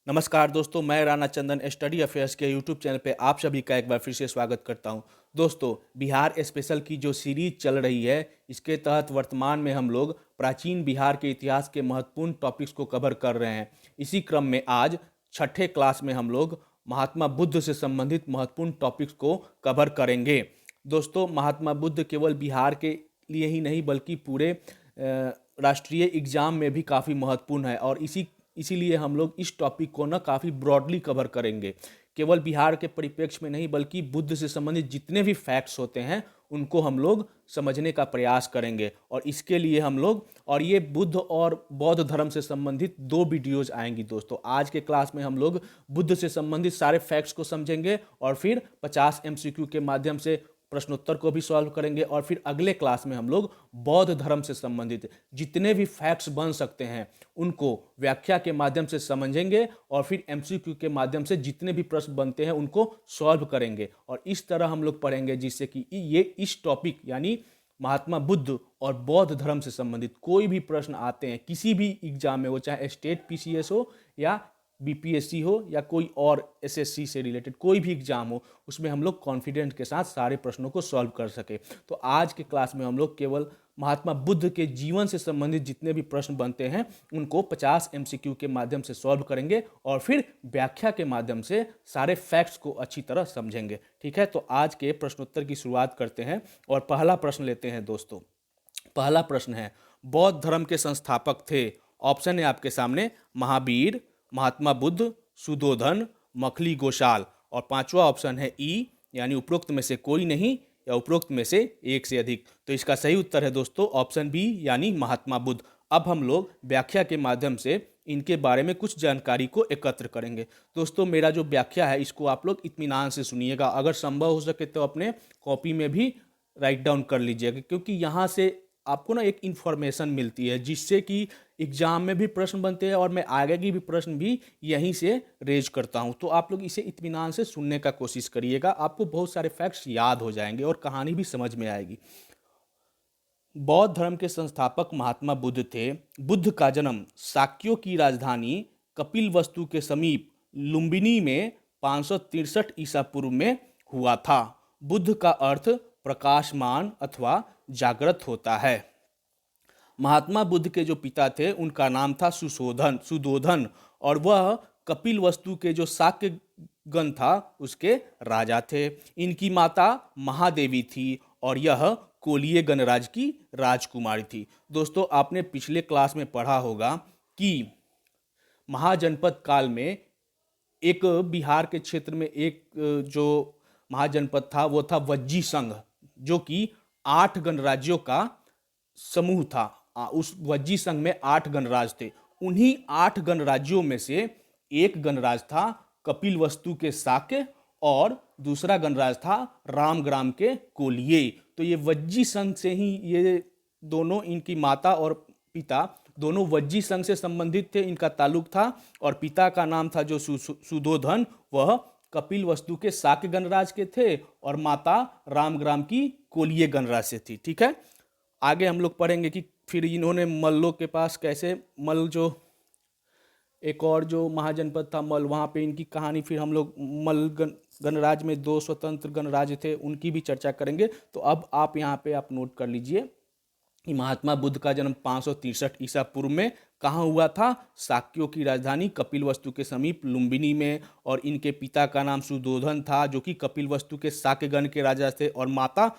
नमस्कार दोस्तों, मैं राणा चंदन स्टडी अफेयर्स के यूट्यूब चैनल पे आप सभी का एक बार फिर से स्वागत करता हूं। दोस्तों, बिहार स्पेशल की जो सीरीज चल रही है, इसके तहत वर्तमान में हम लोग प्राचीन बिहार के इतिहास के महत्वपूर्ण टॉपिक्स को कवर कर रहे हैं। इसी क्रम में आज छठे क्लास में हम लोग महात्मा बुद्ध से संबंधित महत्वपूर्ण टॉपिक्स को कवर करेंगे। दोस्तों, महात्मा बुद्ध केवल बिहार के लिए ही नहीं बल्कि पूरे राष्ट्रीय एग्जाम में भी काफ़ी महत्वपूर्ण है और इसीलिए हम लोग इस टॉपिक को ना काफ़ी ब्रॉडली कवर करेंगे। केवल बिहार के परिप्रेक्ष्य में नहीं बल्कि बुद्ध से संबंधित जितने भी फैक्ट्स होते हैं उनको हम लोग समझने का प्रयास करेंगे। और इसके लिए हम लोग ये बुद्ध और बौद्ध धर्म से संबंधित दो वीडियोज आएंगी। दोस्तों, आज के क्लास में हम लोग बुद्ध से संबंधित सारे फैक्ट्स को समझेंगे और फिर 50 MCQ के माध्यम से प्रश्नोत्तर को भी सॉल्व करेंगे। और फिर अगले क्लास में हम लोग बौद्ध धर्म से संबंधित जितने भी फैक्ट्स बन सकते हैं उनको व्याख्या के माध्यम से समझेंगे और फिर MCQ के माध्यम से जितने भी प्रश्न बनते हैं उनको सॉल्व करेंगे। और इस तरह हम लोग पढ़ेंगे जिससे कि ये इस टॉपिक यानी महात्मा बुद्ध और बौद्ध धर्म से संबंधित कोई भी प्रश्न आते हैं किसी भी एग्जाम में, वो चाहे स्टेट PCS हो या BPSC हो या कोई और SSC से रिलेटेड कोई भी एग्जाम हो, उसमें हम लोग कॉन्फिडेंट के साथ सारे प्रश्नों को सॉल्व कर सके। तो आज के क्लास में हम लोग केवल महात्मा बुद्ध के जीवन से संबंधित जितने भी प्रश्न बनते हैं उनको 50 MCQ के माध्यम से सॉल्व करेंगे और फिर व्याख्या के माध्यम से सारे फैक्ट्स को अच्छी तरह समझेंगे। ठीक है, तो आज के प्रश्नोत्तर की शुरुआत करते हैं और पहला प्रश्न लेते हैं। दोस्तों, पहला प्रश्न है, बौद्ध धर्म के संस्थापक थे। ऑप्शन है आपके सामने, महावीर, महात्मा बुद्ध, सुधोधन, मखली गोशाल। और पांचवा ऑप्शन है ई यानी उपरोक्त में से कोई नहीं या उपरोक्त में से एक से अधिक। तो इसका सही उत्तर है दोस्तों ऑप्शन बी यानी महात्मा बुद्ध। अब हम लोग व्याख्या के माध्यम से इनके बारे में कुछ जानकारी को एकत्र करेंगे। दोस्तों, मेरा जो व्याख्या है इसको आप लोग इत्मीनान से सुनिएगा, अगर संभव हो सके तो अपने कॉपी में भी राइट डाउन कर लीजिएगा, क्योंकि यहाँ से आपको ना एक इन्फॉर्मेशन मिलती है जिससे कि एग्जाम में भी प्रश्न बनते हैं और मैं आगे की भी प्रश्न भी यहीं से रेज करता हूं। तो आप लोग इसे इत्मीनान से सुनने का कोशिश करिएगा, आपको बहुत सारे फैक्ट्स याद हो जाएंगे और कहानी भी समझ में आएगी। बौद्ध धर्म के संस्थापक महात्मा बुद्ध थे। बुद्ध का जन्म शाक्यों की राजधानी कपिलवस्तु के समीप लुम्बिनी में 563 ईसा पूर्व में हुआ था। बुद्ध का अर्थ प्रकाशमान अथवा जागृत होता है। महात्मा बुद्ध के जो पिता थे उनका नाम था सुधोधन और वह कपिलवस्तु के जो शाक्य गण था उसके राजा थे। इनकी माता महादेवी थी और यह कोलिय गणराज की राजकुमारी थी। दोस्तों, आपने पिछले क्लास में पढ़ा होगा कि महाजनपद काल में एक बिहार के क्षेत्र में एक जो महाजनपद था वो था वज्जी संघ, जो कि 8 गणराज्यों का समूह था। उस वज्जी संघ में 8 गणराज थे। उन्हीं 8 गणराज्यों में से एक गणराज था कपिलवस्तु के शाक्य और दूसरा गणराज था रामग्राम के कोलिये। तो ये वज्जी संघ से ही ये दोनों, इनकी माता और पिता दोनों वज्जी संघ से संबंधित थे, इनका ताल्लुक था। और पिता का नाम था जो सुधोधन, वह कपिलवस्तु के शाक्य गणराज के थे और माता रामग्राम की कोलिये गणराज से थी। ठीक है, आगे हम लोग पढ़ेंगे कि फिर इन्होंने मल्लों के पास कैसे, मल्ल जो एक और जो महाजनपद था मल्ल, वहाँ पे इनकी कहानी, फिर हम लोग मल्ल गणराज में 2 स्वतंत्र गणराज्य थे उनकी भी चर्चा करेंगे। तो अब आप यहाँ पे आप नोट कर लीजिए कि महात्मा बुद्ध का जन्म 563 ईसा पूर्व में कहाँ हुआ था? शाक्यों की राजधानी कपिलवस्तु के समीप लुम्बिनी में। और इनके पिता का नाम सुधोधन था जो कि कपिलवस्तु के शाक्यगण के राजा थे और माता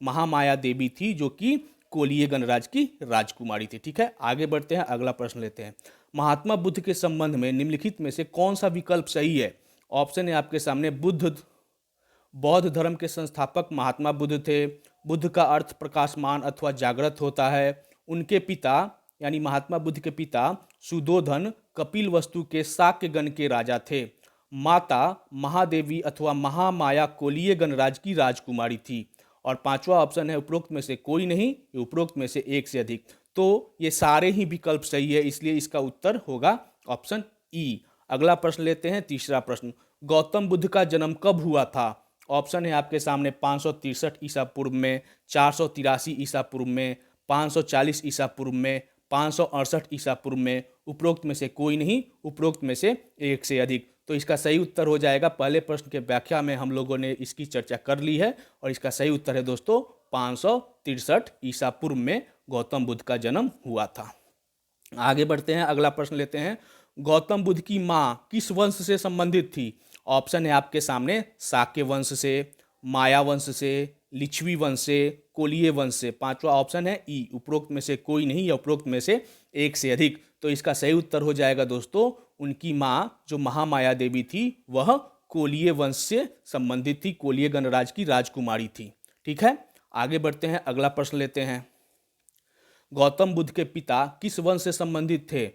महामाया देवी थी जो कि कोलिय गणराज की राजकुमारी थी। ठीक है, आगे बढ़ते हैं, अगला प्रश्न लेते हैं। महात्मा बुद्ध के संबंध में निम्नलिखित में से कौन सा विकल्प सही है? ऑप्शन है आपके सामने, बौद्ध धर्म के संस्थापक महात्मा बुद्ध थे। बुद्ध का अर्थ प्रकाशमान अथवा जागृत होता है। उनके पिता यानी महात्मा बुद्ध के पिता सुधोधन कपिलवस्तु के शाक्य गण के राजा थे। माता महादेवी अथवा महामाया कोलिय गणराज की राजकुमारी थी। और पांचवा ऑप्शन है उपरोक्त में से कोई नहीं, उपरोक्त में से एक से अधिक। तो ये सारे ही विकल्प सही है, इसलिए इसका उत्तर होगा ऑप्शन ई। अगला प्रश्न लेते हैं, तीसरा प्रश्न। गौतम बुद्ध का जन्म कब हुआ था? ऑप्शन है आपके सामने, 563 ईसा पूर्व में, 483 ईसा पूर्व में, 540 ईसा पूर्व में, 568 ईसा पूर्व में, उपरोक्त में से कोई नहीं, उपरोक्त में से एक से अधिक। तो इसका सही उत्तर हो जाएगा, पहले प्रश्न के व्याख्या में हम लोगों ने इसकी चर्चा कर ली है और इसका सही उत्तर है दोस्तों 563 ईसा पूर्व में गौतम बुद्ध का जन्म हुआ था। आगे बढ़ते हैं, अगला प्रश्न लेते हैं। गौतम बुद्ध की माँ किस वंश से संबंधित थी? ऑप्शन है आपके सामने, शाक्य वंश से, माया वंश से, लिच्छवी वंश से, कोलीय वंश से। पांचवा ऑप्शन है ई, उपरोक्त में से कोई नहीं या उपरोक्त में से एक से अधिक। तो इसका सही उत्तर हो जाएगा दोस्तों, उनकी माँ जो महामाया देवी थी वह कोलीय वंश से संबंधित थी, कोलीय गणराज की राजकुमारी थी। ठीक है, आगे बढ़ते हैं, अगला प्रश्न लेते हैं। गौतम बुद्ध के पिता किस वंश से संबंधित थे?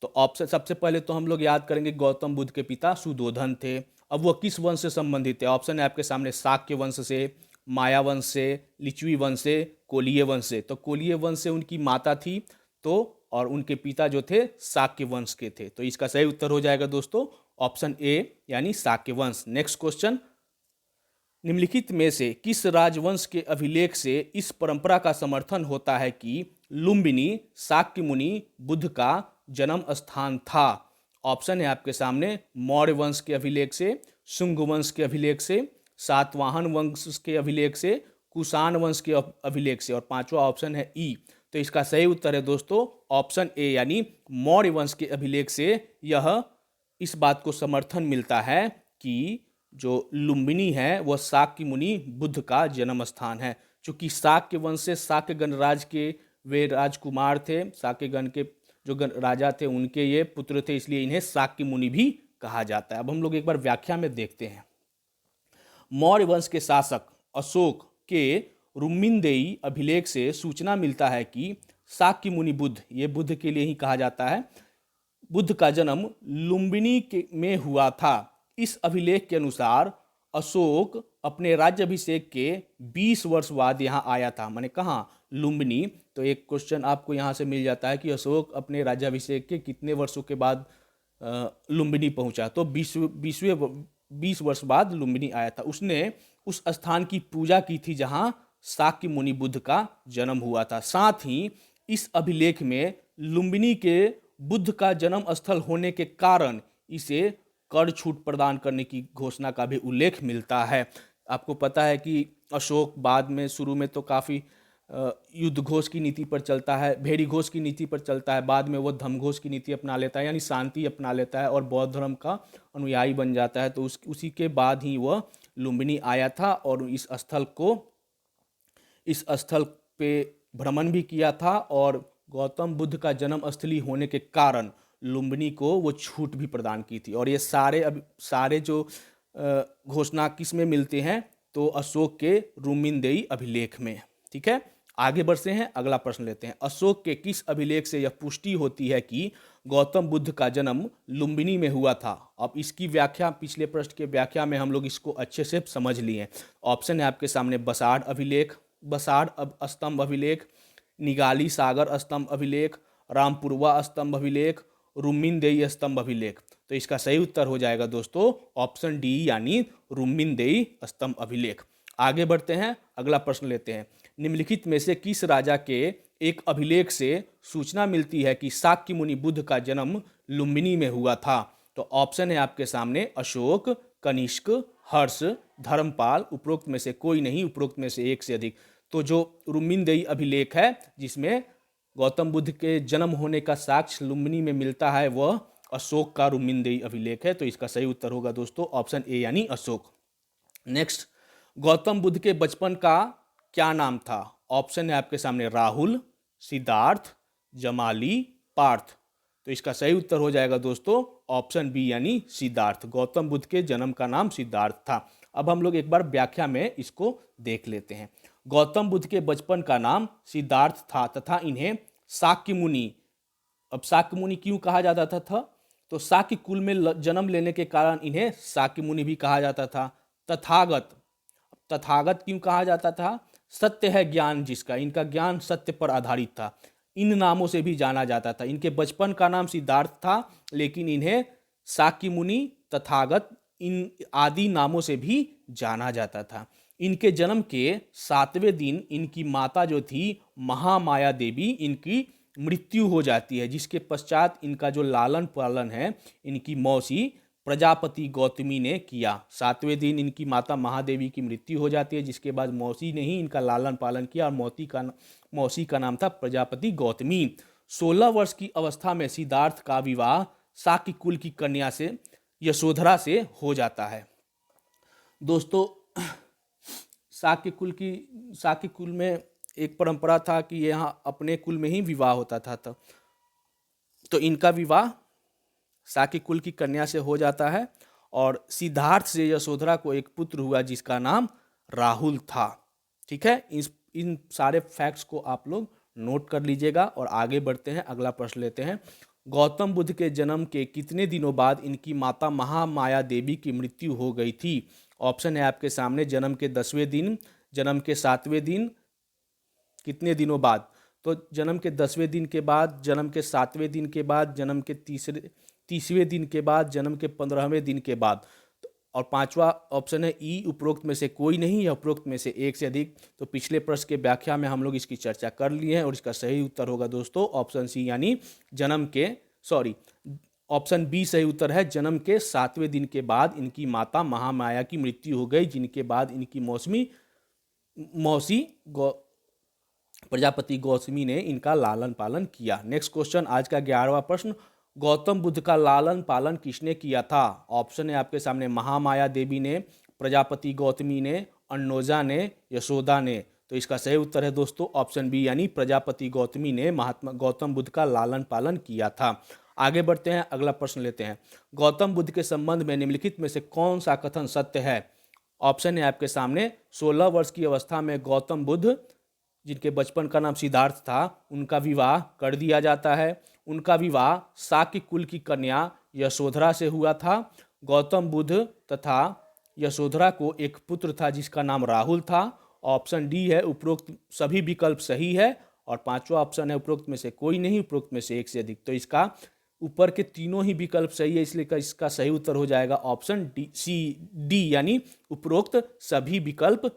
तो ऑप्शन, सबसे पहले तो हम लोग याद करेंगे गौतम बुद्ध के पिता सुधोधन थे। अब वो किस वंश से संबंधित है? ऑप्शन है आपके सामने, शाक्य वंश से, माया वंश से, लिच्छवी वंश से, कोलीय वंश से। तो कोलीय वंश से उनकी माता थी, तो और उनके पिता जो थे शाक्य वंश के थे। तो इसका सही उत्तर हो जाएगा दोस्तों ऑप्शन ए यानी शाक्य वंश। नेक्स्ट क्वेश्चन, निम्नलिखित में से किस राजवंश के अभिलेख से इस परंपरा का समर्थन होता है कि लुम्बिनी शाक्य मुनि बुद्ध का जन्म स्थान था? ऑप्शन है आपके सामने, मौर्य वंश के अभिलेख से, शुंग वंश के अभिलेख से, सातवाहन वंश के अभिलेख से, कुषाण वंश के अभिलेख से, और पांचवा ऑप्शन है ई। तो इसका सही उत्तर है दोस्तों ऑप्शन ए यानी मौर्य वंश के अभिलेख से। यह इस बात को समर्थन मिलता है कि जो लुम्बिनी है वह शाक्य मुनि बुद्ध का जन्म स्थान है। चूंकि शाक्य वंश से शाक्य गणराज के वे राजकुमार थे, शाक्य गण के जो राजा थे उनके ये पुत्र थे, इसलिए इन्हें शाक्य मुनि भी कहा जाता है। अब हम लोग एक बार व्याख्या में देखते हैं। मौर्य वंश के शासक अशोक के रुम्मिनदेई अभिलेख से सूचना मिलता है कि शाक्य मुनि बुद्ध, ये बुद्ध के लिए ही कहा जाता है, बुद्ध का जन्म लुम्बिनी में हुआ था। इस अभिलेख के अनुसार अशोक अपने राज्याभिषेक के 20 वर्ष बाद यहाँ आया था। माने कहाँ? लुम्बिनी। तो एक क्वेश्चन आपको यहाँ से मिल जाता है कि अशोक अपने राज्याभिषेक के कितने वर्षों के बाद लुम्बिनी पहुँचा? तो 20 वर्ष बाद लुम्बिनी आया था। उसने उस स्थान की पूजा की थी जहाँ शाक्य मुनि बुद्ध का जन्म हुआ था। साथ ही इस अभिलेख में लुम्बिनी के बुद्ध का जन्म स्थल होने के कारण इसे कर छूट प्रदान करने की घोषणा का भी उल्लेख मिलता है। आपको पता है कि अशोक बाद में शुरू में तो काफ़ी युद्ध घोष की नीति पर चलता है, भेड़ी घोष की नीति पर चलता है, बाद में वो धम्म घोष की नीति अपना लेता है, यानी शांति अपना लेता है और बौद्ध धर्म का अनुयायी बन जाता है। तो उसी के बाद ही वह लुम्बिनी आया था और इस स्थल पे भ्रमण भी किया था, और गौतम बुद्ध का जन्म स्थली होने के कारण लुम्बिनी को वो छूट भी प्रदान की थी। और ये सारे जो घोषणा किस में मिलते हैं? तो अशोक के रुम्मिनदेई अभिलेख में। ठीक है, आगे बढ़ते हैं, अगला प्रश्न लेते हैं। अशोक के किस अभिलेख से यह पुष्टि होती है कि गौतम बुद्ध का जन्म लुम्बिनी में हुआ था? अब इसकी व्याख्या पिछले प्रश्न के व्याख्या में हम लोग इसको अच्छे से समझ लिए। ऑप्शन है आपके सामने, बसाड़ अभिलेख, बसाड़ स्तंभ अभिलेख, निगाली सागर स्तंभ अभिलेख, रामपुरवा स्तंभ अभिलेख, रुम्मिनदेई स्तंभ अभिलेख। तो इसका सही उत्तर हो जाएगा दोस्तों ऑप्शन डी यानी रुम्मिनदेई स्तंभ अभिलेख। आगे बढ़ते हैं, अगला प्रश्न लेते हैं। निम्नलिखित में से किस राजा के एक अभिलेख से सूचना मिलती है कि शाक्य मुनि बुद्ध का जन्म लुम्बिनी में हुआ था? तो ऑप्शन है आपके सामने, अशोक, कनिष्क, हर्ष, धर्मपाल, उपरोक्त में से कोई नहीं, उपरोक्त में से एक से अधिक। तो जो रुम्मिनदेई अभिलेख है जिसमें गौतम बुद्ध के जन्म होने का साक्ष्य लुम्बिनी में मिलता है, वह अशोक का रुम्मिनदेई अभिलेख है। तो इसका सही उत्तर होगा दोस्तों ऑप्शन ए यानी अशोक। नेक्स्ट, गौतम बुद्ध के बचपन का क्या नाम था? ऑप्शन है आपके सामने, राहुल, सिद्धार्थ, जमाली, पार्थ। तो इसका सही उत्तर हो जाएगा दोस्तों ऑप्शन बी यानी सिद्धार्थ। गौतम बुद्ध के जन्म का नाम सिद्धार्थ था। अब हम लोग एक बार व्याख्या में इसको देख लेते हैं। गौतम बुद्ध के बचपन का नाम सिद्धार्थ था तथा इन्हें शाक्य मुनि, अब शाक्य मुनि क्यों कहा जाता था? तो शाक्य कुल में जन्म लेने के कारण इन्हें शाक्य मुनि भी कहा जाता था। तथागत क्यों कहा जाता था? सत्य है ज्ञान जिसका, इनका ज्ञान सत्य पर आधारित था, इन नामों से भी जाना जाता था। इनके बचपन का नाम सिद्धार्थ था, लेकिन इन्हें शाक्य मुनि, तथागत, इन आदि नामों से भी जाना जाता था। इनके जन्म के 7वें दिन इनकी माता जो थी महामाया देवी, इनकी मृत्यु हो जाती है, जिसके पश्चात इनका जो लालन पालन है इनकी मौसी प्रजापति गौतमी ने किया। 7वें दिन इनकी माता महादेवी की मृत्यु हो जाती है, जिसके बाद मौसी ने ही इनका लालन पालन किया और मौसी का नाम था प्रजापति गौतमी। 16 वर्ष की अवस्था में सिद्धार्थ का विवाह शाक्य कुल की कन्या से यशोधरा से हो जाता है। दोस्तों, शाक्य कुल में एक परंपरा था कि यहाँ अपने कुल में ही विवाह होता था, तो इनका विवाह शाक्य कुल की कन्या से हो जाता है और सिद्धार्थ से यशोधरा को एक पुत्र हुआ जिसका नाम राहुल था। ठीक है, इन सारे फैक्ट्स को आप लोग नोट कर लीजिएगा और आगे बढ़ते हैं। अगला प्रश्न लेते हैं। गौतम बुद्ध के जन्म के कितने दिनों बाद इनकी माता महामाया देवी की मृत्यु हो गई थी? ऑप्शन है आपके सामने। जन्म के 10वें दिन, जन्म के 7वें दिन, कितने दिनों बाद? तो जन्म के 10वें दिन के बाद, जन्म के 7वें दिन के बाद, जन्म के 30वें दिन के बाद, जन्म के 15वें दिन के बाद। और 5वां ऑप्शन है ई, उपरोक्त में से कोई नहीं या उपरोक्त में से एक से अधिक। तो पिछले प्रश्न के व्याख्या में हम लोग इसकी चर्चा कर लिए हैं और इसका सही उत्तर होगा दोस्तों ऑप्शन सी, यानी ऑप्शन बी सही उत्तर है। जन्म के 7वें दिन के बाद इनकी माता महामाया की मृत्यु हो गई, जिनके बाद इनकी मौसी प्रजापति गौतमी ने इनका लालन पालन किया। नेक्स्ट क्वेश्चन, आज का 11वां प्रश्न। गौतम बुद्ध का लालन पालन किसने किया था? ऑप्शन है आपके सामने। महामाया देवी ने, प्रजापति गौतमी ने, अन्नोजा ने, यशोदा ने। तो इसका सही उत्तर है दोस्तों ऑप्शन बी, यानी प्रजापति गौतमी ने महात्मा गौतम बुद्ध का लालन पालन किया था। आगे बढ़ते हैं, अगला प्रश्न लेते हैं। गौतम बुद्ध के संबंध में निम्नलिखित में से कौन सा कथन सत्य है? ऑप्शन है आपके सामने। 16 वर्ष की अवस्था में गौतम बुद्ध, जिनके बचपन का नाम सिद्धार्थ था, उनका विवाह कर दिया जाता है। उनका विवाह शाक्य कुल की कन्या यशोधरा से हुआ था। गौतम बुद्ध तथा यशोधरा को एक पुत्र था जिसका नाम राहुल था। ऑप्शन डी है, उपरोक्त सभी विकल्प सही है। और 5वां ऑप्शन है उपरोक्त में से कोई नहीं, उपरोक्त में से एक से अधिक। तो इसका ऊपर के तीनों ही विकल्प सही है, इसलिए इसका सही उत्तर हो जाएगा ऑप्शन डी, यानी उपरोक्त सभी विकल्प।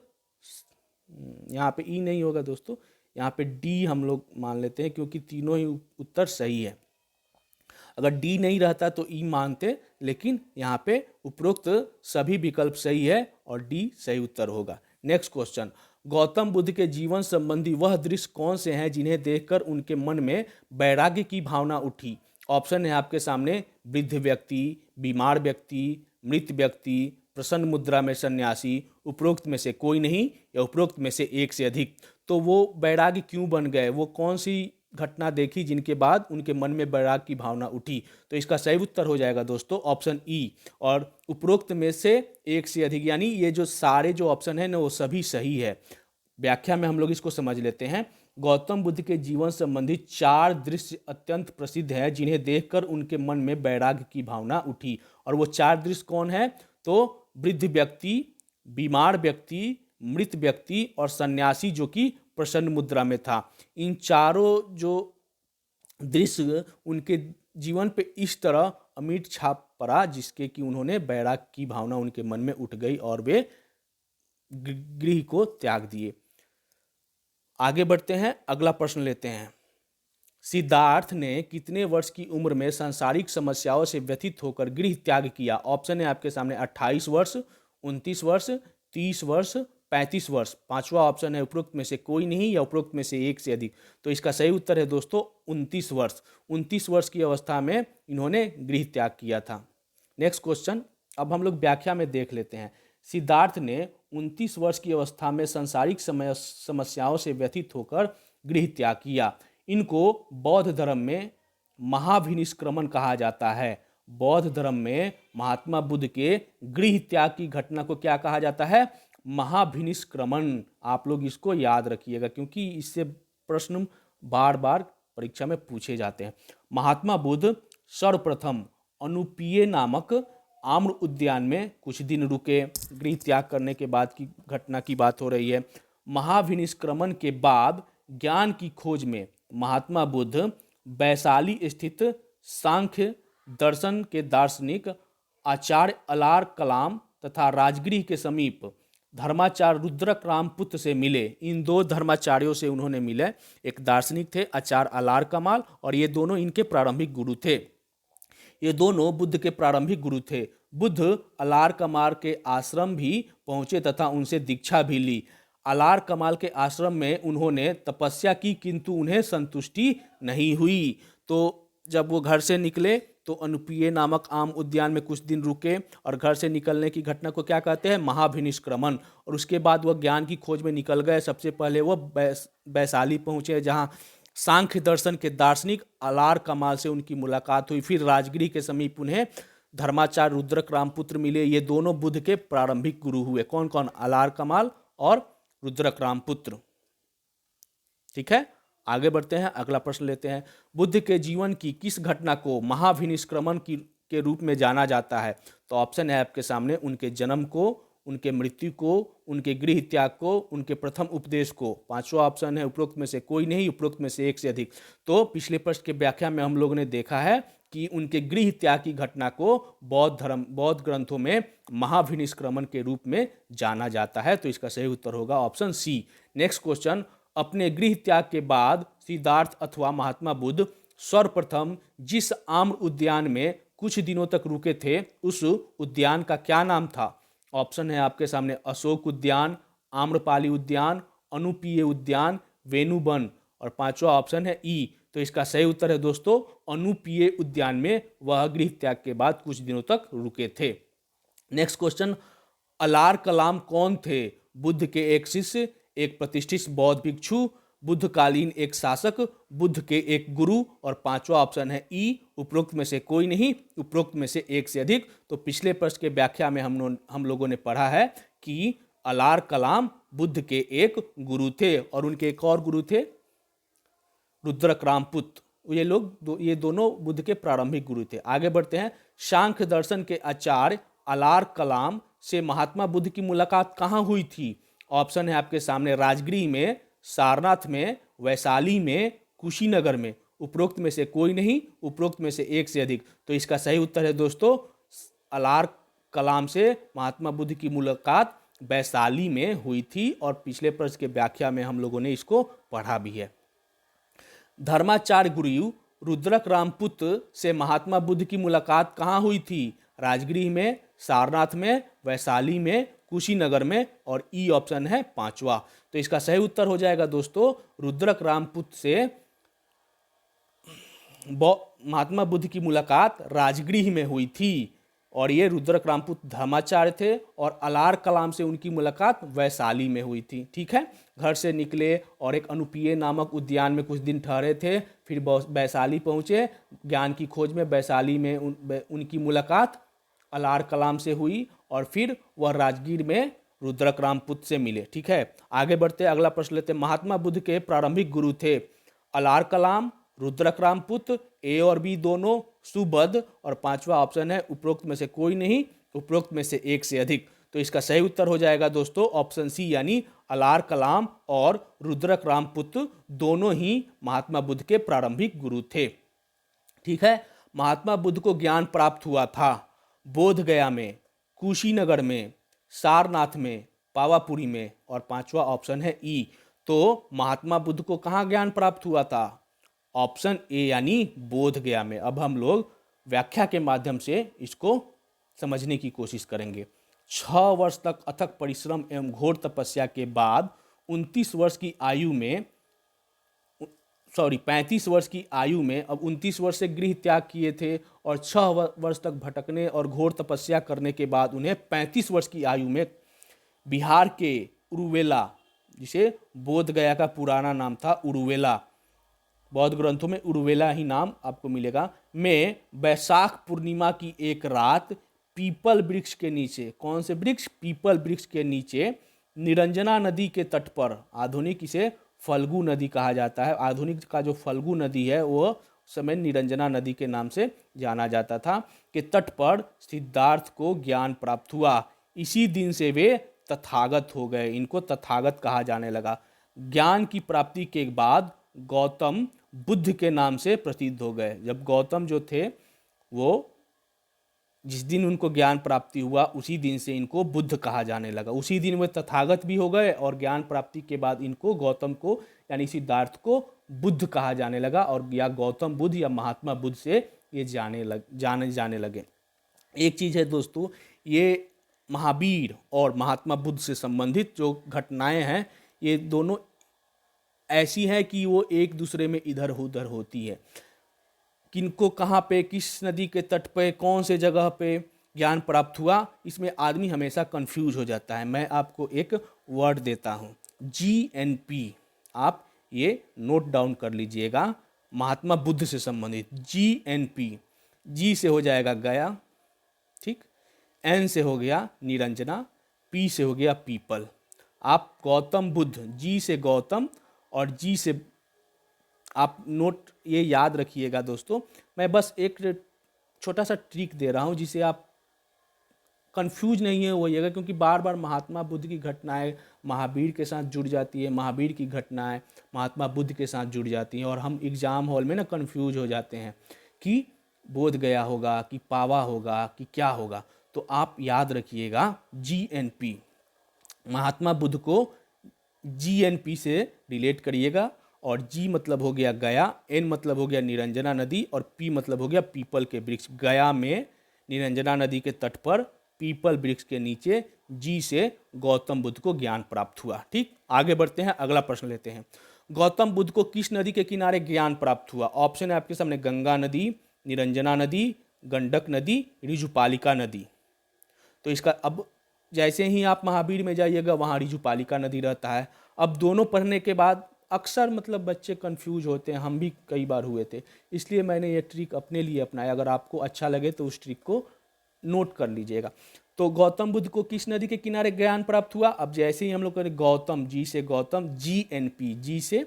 यहाँ पे ई नहीं होगा दोस्तों, यहाँ पे डी हम लोग मान लेते हैं क्योंकि तीनों ही उत्तर सही है। अगर डी नहीं रहता तो ई मानते, लेकिन यहाँ पे उपरोक्त सभी विकल्प सही है और डी सही उत्तर होगा। नेक्स्ट क्वेश्चन, गौतम बुद्ध के जीवन संबंधी वह दृश्य कौन से हैं जिन्हें देखकर उनके मन में वैराग्य की भावना उठी? ऑप्शन है आपके सामने। वृद्ध व्यक्ति, बीमार व्यक्ति, मृत व्यक्ति, प्रसन्न मुद्रा में सन्यासी, उपरोक्त में से कोई नहीं या उपरोक्त में से एक से अधिक। तो वो वैराग्य क्यों बन गए? वो कौन सी घटना देखी जिनके बाद उनके मन में वैराग्य की भावना उठी? तो इसका सही उत्तर हो जाएगा दोस्तों ऑप्शन ई, और उपरोक्त में से एक से अधिक, यानी ये जो सारे जो ऑप्शन है ना वो सभी सही है। व्याख्या में हम लोग इसको समझ लेते हैं। गौतम बुद्ध के जीवन संबंधी 4 दृश्य अत्यंत प्रसिद्ध है जिन्हें देखकर उनके मन में वैराग्य की भावना उठी। और वो 4 दृश्य कौन है? तो वृद्ध व्यक्ति, बीमार व्यक्ति, मृत व्यक्ति और सन्यासी जो कि प्रसन्न मुद्रा में था। इन चारों जो दृश्य उनके जीवन पे इस तरह अमिट छाप पड़ा जिसके कि उन्होंने वैराग्य की भावना उनके मन में उठ गई और वे गृह को त्याग दिए। आगे बढ़ते हैं, अगला प्रश्न लेते हैं। सिद्धार्थ ने कितने वर्ष की उम्र में सांसारिक समस्याओं से व्यथित होकर गृह त्याग किया? ऑप्शन है आपके सामने। 28 वर्ष, 29 वर्ष, 30 वर्ष, 35 वर्ष। 5वां ऑप्शन है उपरोक्त में से कोई नहीं या उपरोक्त में से एक से अधिक। तो इसका सही उत्तर है दोस्तों 29 वर्ष। 29 वर्ष की अवस्था में इन्होंने गृह त्याग किया था। नेक्स्ट क्वेश्चन, अब हम लोग व्याख्या में देख लेते हैं। सिद्धार्थ ने 29 वर्ष की अवस्था में सांसारिक समस्याओं से व्यथित होकर गृह त्याग किया। इनको बौद्ध धर्म में महाभिनिष्क्रमण कहा जाता है। बौद्ध धर्म में महात्मा बुद्ध के गृह त्याग की घटना को क्या कहा जाता है? महाभिनिष्क्रमण। आप लोग इसको याद रखिएगा क्योंकि इससे प्रश्न बार बार परीक्षा में पूछे जाते हैं। महात्मा बुद्ध सर्वप्रथम अनुपीय नामक आम्र उद्यान में कुछ दिन रुके। गृह त्याग करने के बाद की घटना की बात हो रही है। महाभिनिष्क्रमण के बाद ज्ञान की खोज में महात्मा बुद्ध वैशाली स्थित सांख्य दर्शन के दार्शनिक आचार्य अलार कलाम तथा राजगृह के समीप धर्माचार्य रुद्रक रामपुत्र से मिले। इन दो धर्माचार्यों से उन्होंने मिले। एक दार्शनिक थे आचार्य अलार कमाल, और ये दोनों इनके प्रारंभिक गुरु थे। ये दोनों बुद्ध के प्रारंभिक गुरु थे। बुद्ध अलार कमाल के आश्रम भी पहुंचे तथा उनसे दीक्षा भी ली। अलार कमाल के आश्रम में उन्होंने तपस्या की, किंतु उन्हें संतुष्टि नहीं हुई। तो जब वो घर से निकले तो अनुपीय नामक आम उद्यान में कुछ दिन रुके, और घर से निकलने की घटना को क्या कहते हैं? महाभिनिष्क्रमण। और उसके बाद वह ज्ञान की खोज में निकल गए। सबसे पहले वो वैशाली पहुंचे, जहां सांख्य दर्शन के दार्शनिक अलार कमाल से उनकी मुलाकात हुई। फिर राजगिरी के समीप उन्हें धर्माचार्य रुद्रक रामपुत्र मिले। ये दोनों बुद्ध के प्रारंभिक गुरु हुए। कौन कौन? अलार कमाल और रुद्रक रामपुत्र। ठीक है, आगे बढ़ते हैं, अगला प्रश्न लेते हैं। बुद्ध के जीवन की किस घटना को महाभिनिष्क्रमण के रूप में जाना जाता है? तो ऑप्शन है आपके सामने, उनके जन्म को, उनके मृत्यु को, उनके गृह त्याग को, उनके प्रथम उपदेश को। पांचवा ऑप्शन है उपरोक्त में से कोई नहीं, उपरोक्त में से एक से अधिक। तो पिछले प्रश्न के व्याख्या में हम लोगों ने देखा है कि उनके गृह त्याग की घटना को बौद्ध ग्रंथों में महाभिनिष्क्रमण के रूप में जाना जाता है। तो इसका सही उत्तर होगा ऑप्शन सी। नेक्स्ट क्वेश्चन, अपने गृह त्याग के बाद सिद्धार्थ अथवा महात्मा बुद्ध सर्वप्रथम जिस आम्र उद्यान में कुछ दिनों तक रुके थे, उस उद्यान का क्या नाम था? ऑप्शन है आपके सामने, अशोक उद्यान, आम्रपाली उद्यान, अनुपीय उद्यान, वेणुवन। और पांचवा ऑप्शन है ई। तो इसका सही उत्तर है दोस्तों अनुपीय उद्यान में वह गृह त्याग के बाद कुछ दिनों तक रुके थे। नेक्स्ट क्वेश्चन, अलार कलाम कौन थे? बुद्ध के एक शिष्य, एक प्रतिष्ठित बौद्ध भिक्षु, बुद्धकालीन एक शासक, बुद्ध के एक गुरु। और पांचवा ऑप्शन है ई, उपरोक्त में से कोई नहीं, उपरोक्त में से एक से अधिक। तो पिछले प्रश्न के व्याख्या में हम लोगों ने पढ़ा है कि अलार कलाम बुद्ध के एक गुरु थे, और उनके एक और गुरु थे रुद्रक रामपुत्र। ये दोनों बुद्ध के प्रारंभिक गुरु थे। आगे बढ़ते हैं, सांख्य दर्शन के आचार्य अलार कलाम से महात्मा बुद्ध की मुलाकात कहाँ हुई थी? ऑप्शन है आपके सामने, राजगृह में, सारनाथ में, वैशाली में, कुशीनगर में। उपरोक्त में से कोई नहीं, उपरोक्त में से एक से अधिक। तो इसका सही उत्तर है दोस्तों अलार कलाम से महात्मा बुद्ध की मुलाकात वैशाली में हुई थी, और पिछले प्रश्न के व्याख्या में हम लोगों ने इसको पढ़ा भी है। धर्माचार्य गुरु रुद्रक रामपुत्र से महात्मा बुद्ध की मुलाकात कहाँ हुई थी? राजगृह में, सारनाथ में, वैशाली में, कुशीनगर में। और ई ऑप्शन है पांचवा। तो इसका सही उत्तर हो जाएगा दोस्तों रुद्रक रामपुत्र से महात्मा बुद्ध की मुलाकात राजगृह में हुई थी, और ये रुद्रक रामपुत्र धर्माचार्य थे, और अलार कलाम से उनकी मुलाकात वैशाली में हुई थी। ठीक है, घर से निकले और एक अनुपीय नामक उद्यान में कुछ दिन ठहरे थे, फिर वैशाली पहुंचे। ज्ञान की खोज में वैशाली में उनकी मुलाकात अलार कलाम से हुई, और फिर वह राजगीर में रुद्रक रामपुत्र से मिले। ठीक है, आगे बढ़ते अगला प्रश्न लेते। महात्मा बुद्ध के प्रारंभिक गुरु थे अलार कलाम, रुद्रक रामपुत्र, ए और बी दोनों, सुबद्ध। और पांचवा ऑप्शन है उपरोक्त में से कोई नहीं, उपरोक्त में से एक से अधिक। तो इसका सही उत्तर हो जाएगा दोस्तों ऑप्शन सी, यानी अलार कलाम और रुद्रक रामपुत्र दोनों ही महात्मा बुद्ध के प्रारंभिक गुरु थे। ठीक है, महात्मा बुद्ध को ज्ञान प्राप्त हुआ था बोध गया में, कुशीनगर में, सारनाथ में, पावापुरी में। और पांचवा ऑप्शन है ई। तो महात्मा बुद्ध को कहाँ ज्ञान प्राप्त हुआ था? ऑप्शन ए यानी बोध गया में। अब हम लोग व्याख्या के माध्यम से इसको समझने की कोशिश करेंगे। 6 वर्ष तक अथक परिश्रम एवं घोर तपस्या के बाद 29 वर्ष की आयु में 35 वर्ष की आयु में अब 29 वर्ष से गृह त्याग किए थे, और 6 वर्ष तक भटकने और घोर तपस्या करने के बाद उन्हें 35 वर्ष की आयु में बिहार के उरुवेला, जिसे बोध गया का पुराना नाम था उरुवेला, बौद्ध ग्रंथों में उरुवेला ही नाम आपको मिलेगा, में बैसाख पूर्णिमा की एक रात पीपल वृक्ष के नीचे, कौन से वृक्ष? पीपल वृक्ष के नीचे निरंजना नदी के तट पर, आधुनिक इसे फल्गु नदी कहा जाता है, आधुनिक का जो फल्गु नदी है वो समय निरंजना नदी के नाम से जाना जाता था, के तट पर सिद्धार्थ को ज्ञान प्राप्त हुआ। इसी दिन से वे तथागत हो गए, इनको तथागत कहा जाने लगा। ज्ञान की प्राप्ति के बाद गौतम बुद्ध के नाम से प्रसिद्ध हो गए। जब गौतम जो थे वो जिस दिन उनको ज्ञान प्राप्ति हुआ उसी दिन से इनको बुद्ध कहा जाने लगा। उसी दिन वे तथागत भी हो गए और ज्ञान प्राप्ति के बाद इनको गौतम को यानी सिद्धार्थ को बुद्ध कहा जाने लगा, और या गौतम बुद्ध या महात्मा बुद्ध से ये जाने जाने लगे। एक चीज़ है दोस्तों, ये महावीर और महात्मा बुद्ध से संबंधित जो घटनाएं हैं ये दोनों ऐसी हैं कि वो एक दूसरे में इधर उधर होती है। किनको कहाँ पे, किस नदी के तट पे, कौन से जगह पे ज्ञान प्राप्त हुआ, इसमें आदमी हमेशा कंफ्यूज हो जाता है। मैं आपको एक वर्ड देता हूँ, GNP, आप ये नोट डाउन कर लीजिएगा। महात्मा बुद्ध से संबंधित GNP, G से हो जाएगा गया, ठीक, N से हो गया निरंजना, P से हो गया पीपल। आप गौतम बुद्ध, G से गौतम और G से, आप नोट ये याद रखिएगा दोस्तों। मैं बस एक छोटा सा ट्रिक दे रहा हूँ जिसे आप कंफ्यूज नहीं होइएगा, क्योंकि बार बार महात्मा बुद्ध की घटनाएं महावीर के साथ जुड़ जाती है, महावीर की घटनाएं महात्मा बुद्ध के साथ जुड़ जाती हैं, और हम एग्ज़ाम हॉल में ना कंफ्यूज हो जाते हैं कि बोध गया होगा कि पावा होगा कि क्या होगा। तो आप याद रखिएगा GNP, महात्मा बुद्ध को GNP से रिलेट करिएगा, और G मतलब हो गया गया, N मतलब हो गया निरंजना नदी, और P मतलब हो गया पीपल के वृक्ष। गया में निरंजना नदी के तट पर पीपल वृक्ष के नीचे G से गौतम बुद्ध को ज्ञान प्राप्त हुआ। ठीक, आगे बढ़ते हैं, अगला प्रश्न लेते हैं। गौतम बुद्ध को किस नदी के किनारे ज्ञान प्राप्त हुआ? ऑप्शन है आपके सामने, गंगा नदी, निरंजना नदी, गंडक नदी, ऋजुपालिका नदी। तो इसका अब जैसे ही आप महावीर में जाइएगा वहाँ ऋजुपालिका नदी रहता है। अब दोनों पढ़ने के बाद अक्सर मतलब बच्चे कंफ्यूज होते हैं, हम भी कई बार हुए थे, इसलिए मैंने ये ट्रिक अपने लिए अपनाया। अगर आपको अच्छा लगे तो उस ट्रिक को नोट कर लीजिएगा। तो गौतम बुद्ध को किस नदी के किनारे ज्ञान प्राप्त हुआ? अब जैसे ही हम लोग करें गौतम, G से गौतम, GNP, G से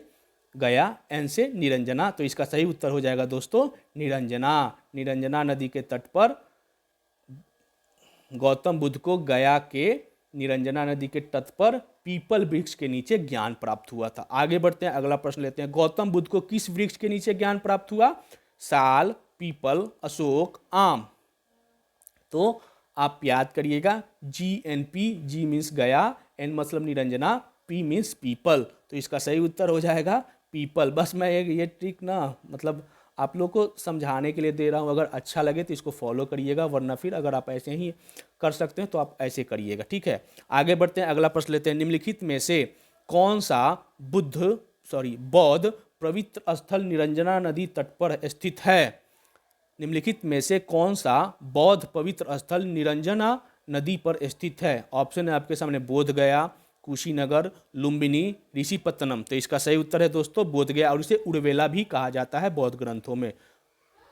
गया, N से निरंजना। तो इसका सही उत्तर हो जाएगा दोस्तों निरंजना। निरंजना नदी के तट पर गौतम बुद्ध को गया के निरंजना नदी के तट पर पीपल वृक्ष के नीचे ज्ञान प्राप्त हुआ था। आगे बढ़ते हैं, अगला प्रश्न लेते हैं। गौतम बुद्ध को किस वृक्ष के नीचे ज्ञान प्राप्त हुआ? साल, पीपल, अशोक, आम। तो आप याद करिएगा GNP, G मीन्स गया, N मतलब निरंजना, P मीन्स पीपल। तो इसका सही उत्तर हो जाएगा पीपल। बस मैं ये ट्रिक ना मतलब आप लोग को समझाने के लिए दे रहा हूँ। अगर अच्छा लगे तो इसको फॉलो करिएगा, वरना फिर अगर आप ऐसे ही कर सकते हैं तो आप ऐसे करिएगा। ठीक है, आगे बढ़ते हैं, अगला प्रश्न लेते हैं। निम्नलिखित में से कौन सा बौद्ध पवित्र स्थल निरंजना नदी तट पर स्थित है? निम्नलिखित में से कौन सा बौद्ध पवित्र स्थल निरंजना नदी पर स्थित है? ऑप्शन है आपके सामने, बोध गया, कुशीनगर, लुम्बिनी, ऋषिपत्तनम। तो इसका सही उत्तर है दोस्तों बोध गया, और इसे उड़वेला भी कहा जाता है बौद्ध ग्रंथों में।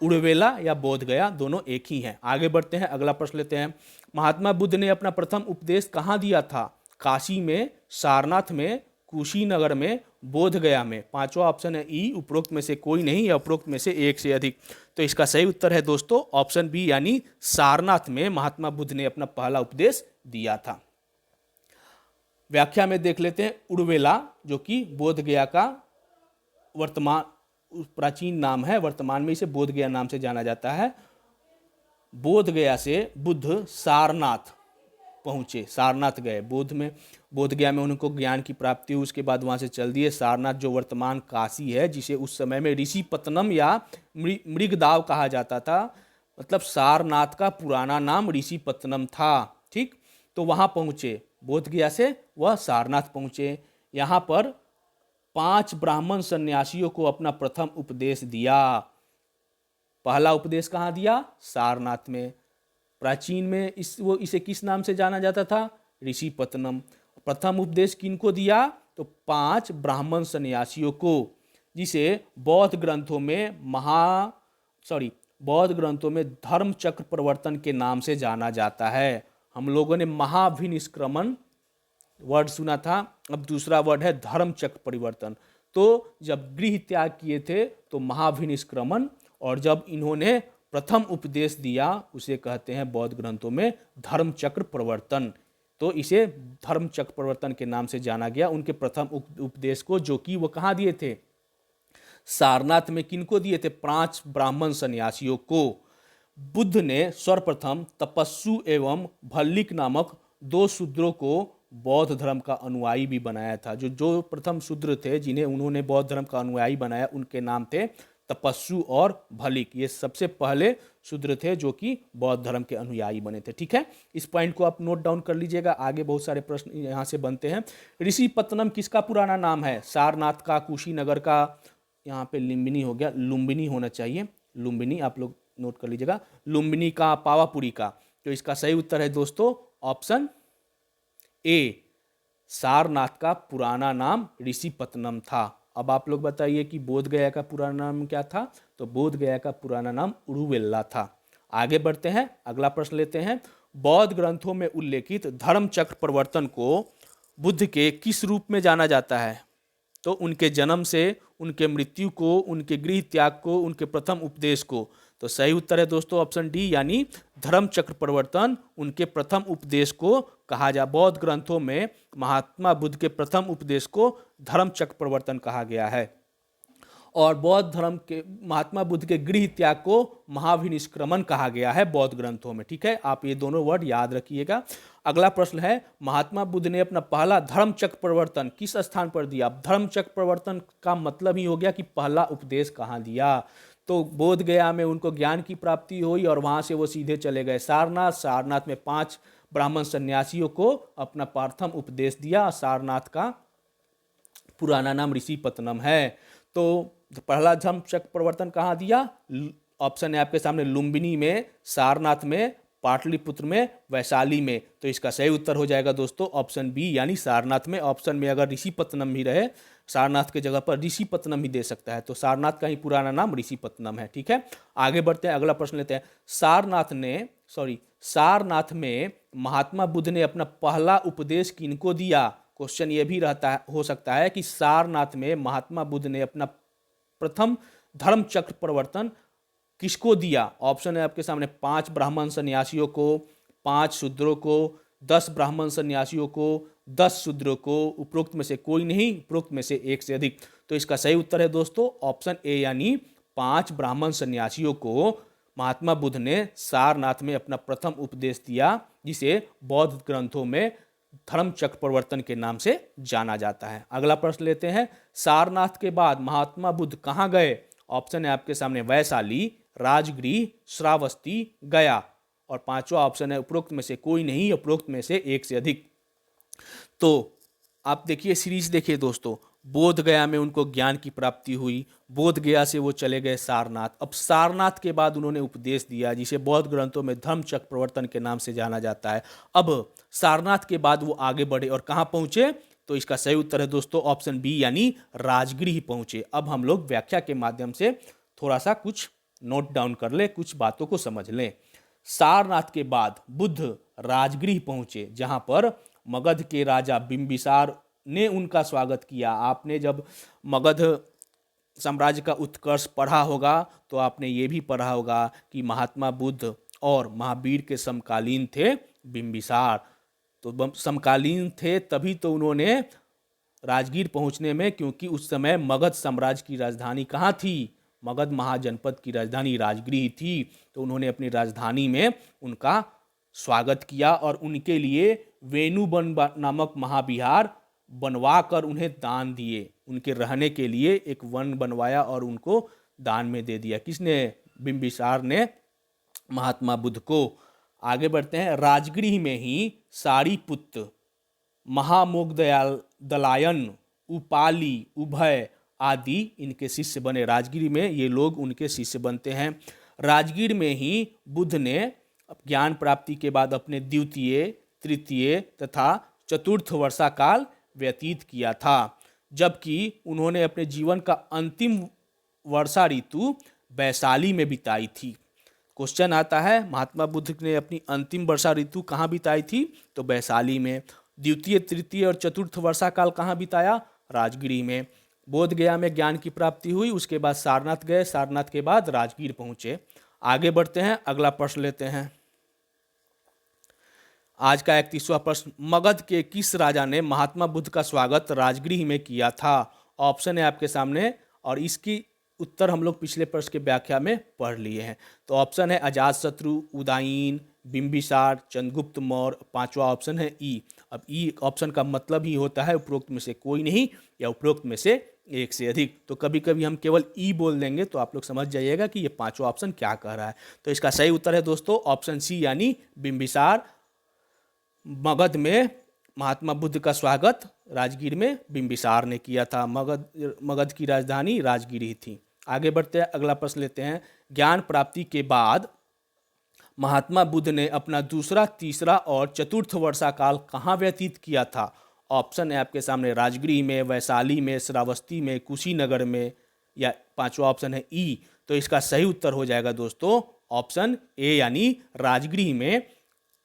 उड़वेला या बोध गया दोनों एक ही हैं। आगे बढ़ते हैं, अगला प्रश्न लेते हैं। महात्मा बुद्ध ने अपना प्रथम उपदेश कहाँ दिया था? काशी में, सारनाथ में, कुशीनगर में, बोध गया में। पांचवा ऑप्शन है ई, उपरोक्त में से कोई नहीं या उपरोक्त में से एक से अधिक। तो इसका सही उत्तर है दोस्तों ऑप्शन बी, यानी सारनाथ में महात्मा बुद्ध ने अपना पहला उपदेश दिया था। व्याख्या में देख लेते हैं। उड़वेला जो कि बोध गया का वर्तमान प्राचीन नाम है, वर्तमान में इसे बोध गया नाम से जाना जाता है। बोध गया से बुद्ध सारनाथ पहुँचे, सारनाथ गए। बोध गया में उनको ज्ञान की प्राप्ति हुई, उसके बाद वहाँ से चल दिए सारनाथ, जो वर्तमान काशी है, जिसे उस समय में ऋषिपत्तनम या मृगदाव कहा जाता था। मतलब सारनाथ का पुराना नाम ऋषिपत्तनम था। ठीक, तो वहाँ पहुँचे, बोध गया से वह सारनाथ पहुँचे। यहाँ पर 5 ब्राह्मण सन्यासियों को अपना प्रथम उपदेश दिया। पहला उपदेश कहाँ दिया? सारनाथ में। प्राचीन में इसे किस नाम से जाना जाता था? ऋषिपत्तनम। प्रथम उपदेश किनको दिया? तो 5 ब्राह्मण सन्यासियों को, जिसे बौद्ध ग्रंथों में धर्म चक्र प्रवर्तन के नाम से जाना जाता है। हम लोगों ने महाभिनिष्क्रमण वर्ड सुना था, अब दूसरा वर्ड है धर्म चक्र परिवर्तन। तो जब गृह त्याग किए थे तो महाभिनिष्क्रमण, और जब इन्होंने प्रथम उपदेश दिया उसे कहते हैं बौद्ध ग्रंथों में धर्म चक्र प्रवर्तन। तो इसे धर्म चक्र प्रवर्तन के नाम से जाना गया, उनके प्रथम उपदेश को, जो कि वो कहाँ दिए थे? सारनाथ में। किनको दिए थे? 5 ब्राह्मण सन्यासियों को। बुद्ध ने सर्वप्रथम तपस्सु एवं भल्लिक नामक दो शूद्रों को बौद्ध धर्म का अनुयायी भी बनाया था। जो जो प्रथम शूद्र थे जिन्हें उन्होंने बौद्ध धर्म का अनुयायी बनाया, उनके नाम थे तपस्सु और भल्लिक। ये सबसे पहले शूद्र थे जो कि बौद्ध धर्म के अनुयायी बने थे। ठीक है, इस पॉइंट को आप नोट डाउन कर लीजिएगा, आगे बहुत सारे प्रश्न यहाँ से बनते हैं। ऋषिपत्तनम किसका पुराना नाम है? सारनाथ का, कुशीनगर का, यहाँ पे लुम्बिनी हो गया, लुम्बिनी होना चाहिए, लुम्बिनी आप लोग नोट कर लीजिएगा, लुम्बिनी का, पावापुरी का। तो इसका सही उत्तर है दोस्तों ऑप्शन ए, सारनाथ का पुराना नाम ऋषिपत्तनम था। अब आप लोग बताइए कि बोध गया का पुराना नाम क्या था? तो बोध गया का पुराना नाम उरुवेल्ला था। आगे बढ़ते हैं, अगला प्रश्न लेते हैं। बौद्ध ग्रंथों में उल्लेखित धर्म चक्र प्रवर्तन को बुद्ध के किस रूप में जाना जाता है? तो उनके जन्म से, उनके मृत्यु को, उनके गृह त्याग को, उनके प्रथम उपदेश को। तो सही उत्तर है दोस्तों ऑप्शन डी, यानी धर्म चक्र प्रवर्तन उनके प्रथम उपदेश को कहा जा। बौद्ध ग्रंथों में महात्मा बुद्ध के प्रथम उपदेश को धर्म चक्र प्रवर्तन कहा गया है। और बौद्ध धर्म के महात्मा बुद्ध के गृह त्याग को महाविनिष्क्रमण कहा गया है बौद्ध ग्रंथों में। ठीक है, आप ये दोनों वर्ड याद रखिएगा। अगला प्रश्न है, महात्मा बुद्ध ने अपना पहला धर्म चक्र प्रवर्तन किस स्थान पर दिया? धर्म चक्र प्रवर्तन का मतलब ही हो गया कि पहला उपदेश कहाँ दिया। तो बोध गया में उनको ज्ञान की प्राप्ति हुई और वहाँ से वो सीधे चले गए सारनाथ। सारनाथ में 5 ब्राह्मण सन्यासियों को अपना प्रथम उपदेश दिया। सारनाथ का पुराना नाम ऋषिपत्तनम है। तो पहला धर्म चक्र प्रवर्तन कहाँ दिया? ऑप्शन है आपके सामने, लुम्बिनी में, सारनाथ में, पाटलिपुत्र में, वैशाली में। तो इसका सही उत्तर हो जाएगा दोस्तों ऑप्शन बी, यानी सारनाथ में। ऑप्शन में अगर ऋषिपत्तनम भी रहे, सारनाथ के जगह पर ऋषिपत्तनम भी दे सकता है। तो सारनाथ का ही पुराना नाम ऋषिपत्तनम है। ठीक है, आगे बढ़ते हैं, अगला प्रश्न लेते हैं। सारनाथ में महात्मा बुद्ध ने अपना पहला उपदेश किनको दिया? क्वेश्चन ये भी हो सकता है कि सारनाथ में महात्मा बुद्ध ने अपना प्रथम धर्म चक्र प्रवर्तन किसको दिया? ऑप्शन है आपके सामने, 5 ब्राह्मण सन्यासियों को, 5 शूद्रों को, 10 ब्राह्मण सन्यासियों को, 10 शूद्रों को, उपरोक्त में से कोई नहीं, उपरोक्त में से एक से अधिक। तो इसका सही उत्तर है दोस्तों ऑप्शन ए, यानी 5 ब्राह्मण सन्यासियों को महात्मा बुद्ध ने सारनाथ में अपना प्रथम उपदेश दिया, जिसे बौद्ध ग्रंथों में धर्म चक्र प्रवर्तन के नाम से जाना जाता है। अगला प्रश्न लेते हैं, सारनाथ के बाद महात्मा बुद्ध कहाँ गए? ऑप्शन है आपके सामने, वैशाली, राजगृह, श्रावस्ती, गया। और पांचवा ऑप्शन है उपरोक्त में से कोई नहीं, उपरोक्त में से एक से अधिक। तो आप देखिए, सीरीज देखिए दोस्तों, बोध गया में उनको ज्ञान की प्राप्ति हुई, बोध गया से वो चले गए सारनाथ। अब सारनाथ के बाद उन्होंने उपदेश दिया, जिसे बौद्ध ग्रंथों में धर्म चक्र प्रवर्तन के नाम से जाना जाता है। अब सारनाथ के बाद वो आगे बढ़े और कहाँ पहुंचे? तो इसका सही उत्तर है दोस्तों ऑप्शन बी, यानी राजगृह पहुंचे। अब हम लोग व्याख्या के माध्यम से थोड़ा सा कुछ नोट डाउन कर ले, कुछ बातों को समझ लें। सारनाथ के बाद बुद्ध राजगृह पहुंचे, जहां पर मगध के राजा बिंबिसार ने उनका स्वागत किया। आपने जब मगध साम्राज्य का उत्कर्ष पढ़ा होगा तो आपने ये भी पढ़ा होगा कि महात्मा बुद्ध और महावीर के समकालीन थे बिंबिसार। तो समकालीन थे तभी तो उन्होंने राजगीर पहुंचने में, क्योंकि उस समय मगध साम्राज्य की राजधानी कहाँ थी? मगध महाजनपद की राजधानी राजगृह थी। तो उन्होंने अपनी राजधानी में उनका स्वागत किया और उनके लिए वेणुवन नामक महाविहार बनवा कर उन्हें दान दिए। उनके रहने के लिए एक वन बनवाया और उनको दान में दे दिया। किसने? बिंबिसार ने महात्मा बुद्ध को। आगे बढ़ते हैं, राजगृह में ही सारिपुत्र, महामोगदलायन, उपाली, उभय आदि इनके शिष्य बने। राजगीर में ये लोग उनके शिष्य बनते हैं। राजगीर में ही बुद्ध ने ज्ञान प्राप्ति के बाद अपने द्वितीय, तृतीय तथा चतुर्थ वर्षा काल व्यतीत किया था, जबकि उन्होंने अपने जीवन का अंतिम वर्षा ऋतु वैशाली में बिताई थी। क्वेश्चन आता है, महात्मा बुद्ध ने अपनी अंतिम वर्षा ऋतु कहाँ बिताई थी? तो वैशाली में। द्वितीय, तृतीय और चतुर्थ वर्षा काल कहाँ बिताया? राजगीर में। बोध गया में ज्ञान की प्राप्ति हुई, उसके बाद सारनाथ गए, सारनाथ के बाद राजगीर पहुंचे। आगे बढ़ते हैं, अगला प्रश्न लेते हैं। आज का 31वां प्रश्न, मगध के किस राजा ने महात्मा बुद्ध का स्वागत राजगृह में किया था? ऑप्शन है आपके सामने और इसकी उत्तर हम लोग पिछले प्रश्न के व्याख्या में पढ़ लिए हैं। तो ऑप्शन है अजातशत्रु, उदयन, बिंबिसार, चंद्रगुप्त मौर्य। पांचवा ऑप्शन है ई। अब ई ऑप्शन का मतलब ही होता है उपरोक्त में से कोई नहीं या उपरोक्त में से एक से अधिक। तो कभी कभी हम केवल ई बोल देंगे तो आप लोग समझ जाइएगा कि ये पांचवा ऑप्शन क्या कह रहा है। तो इसका सही उत्तर है दोस्तों ऑप्शन सी यानी बिंबिसार। मगध में महात्मा बुद्ध का स्वागत राजगीर में बिंबिसार ने किया था। मगध की राजधानी राजगीर ही थी। आगे बढ़ते हैं, अगला प्रश्न लेते हैं। ज्ञान प्राप्ति के बाद महात्मा बुद्ध ने अपना दूसरा, तीसरा और चतुर्थ वर्षाकाल कहाँ व्यतीत किया था? ऑप्शन है आपके सामने राजगृह में, वैशाली में, श्रावस्ती में, कुशीनगर में, या पांचवा ऑप्शन है ई। तो इसका सही उत्तर हो जाएगा दोस्तों ऑप्शन ए यानी राजगृह में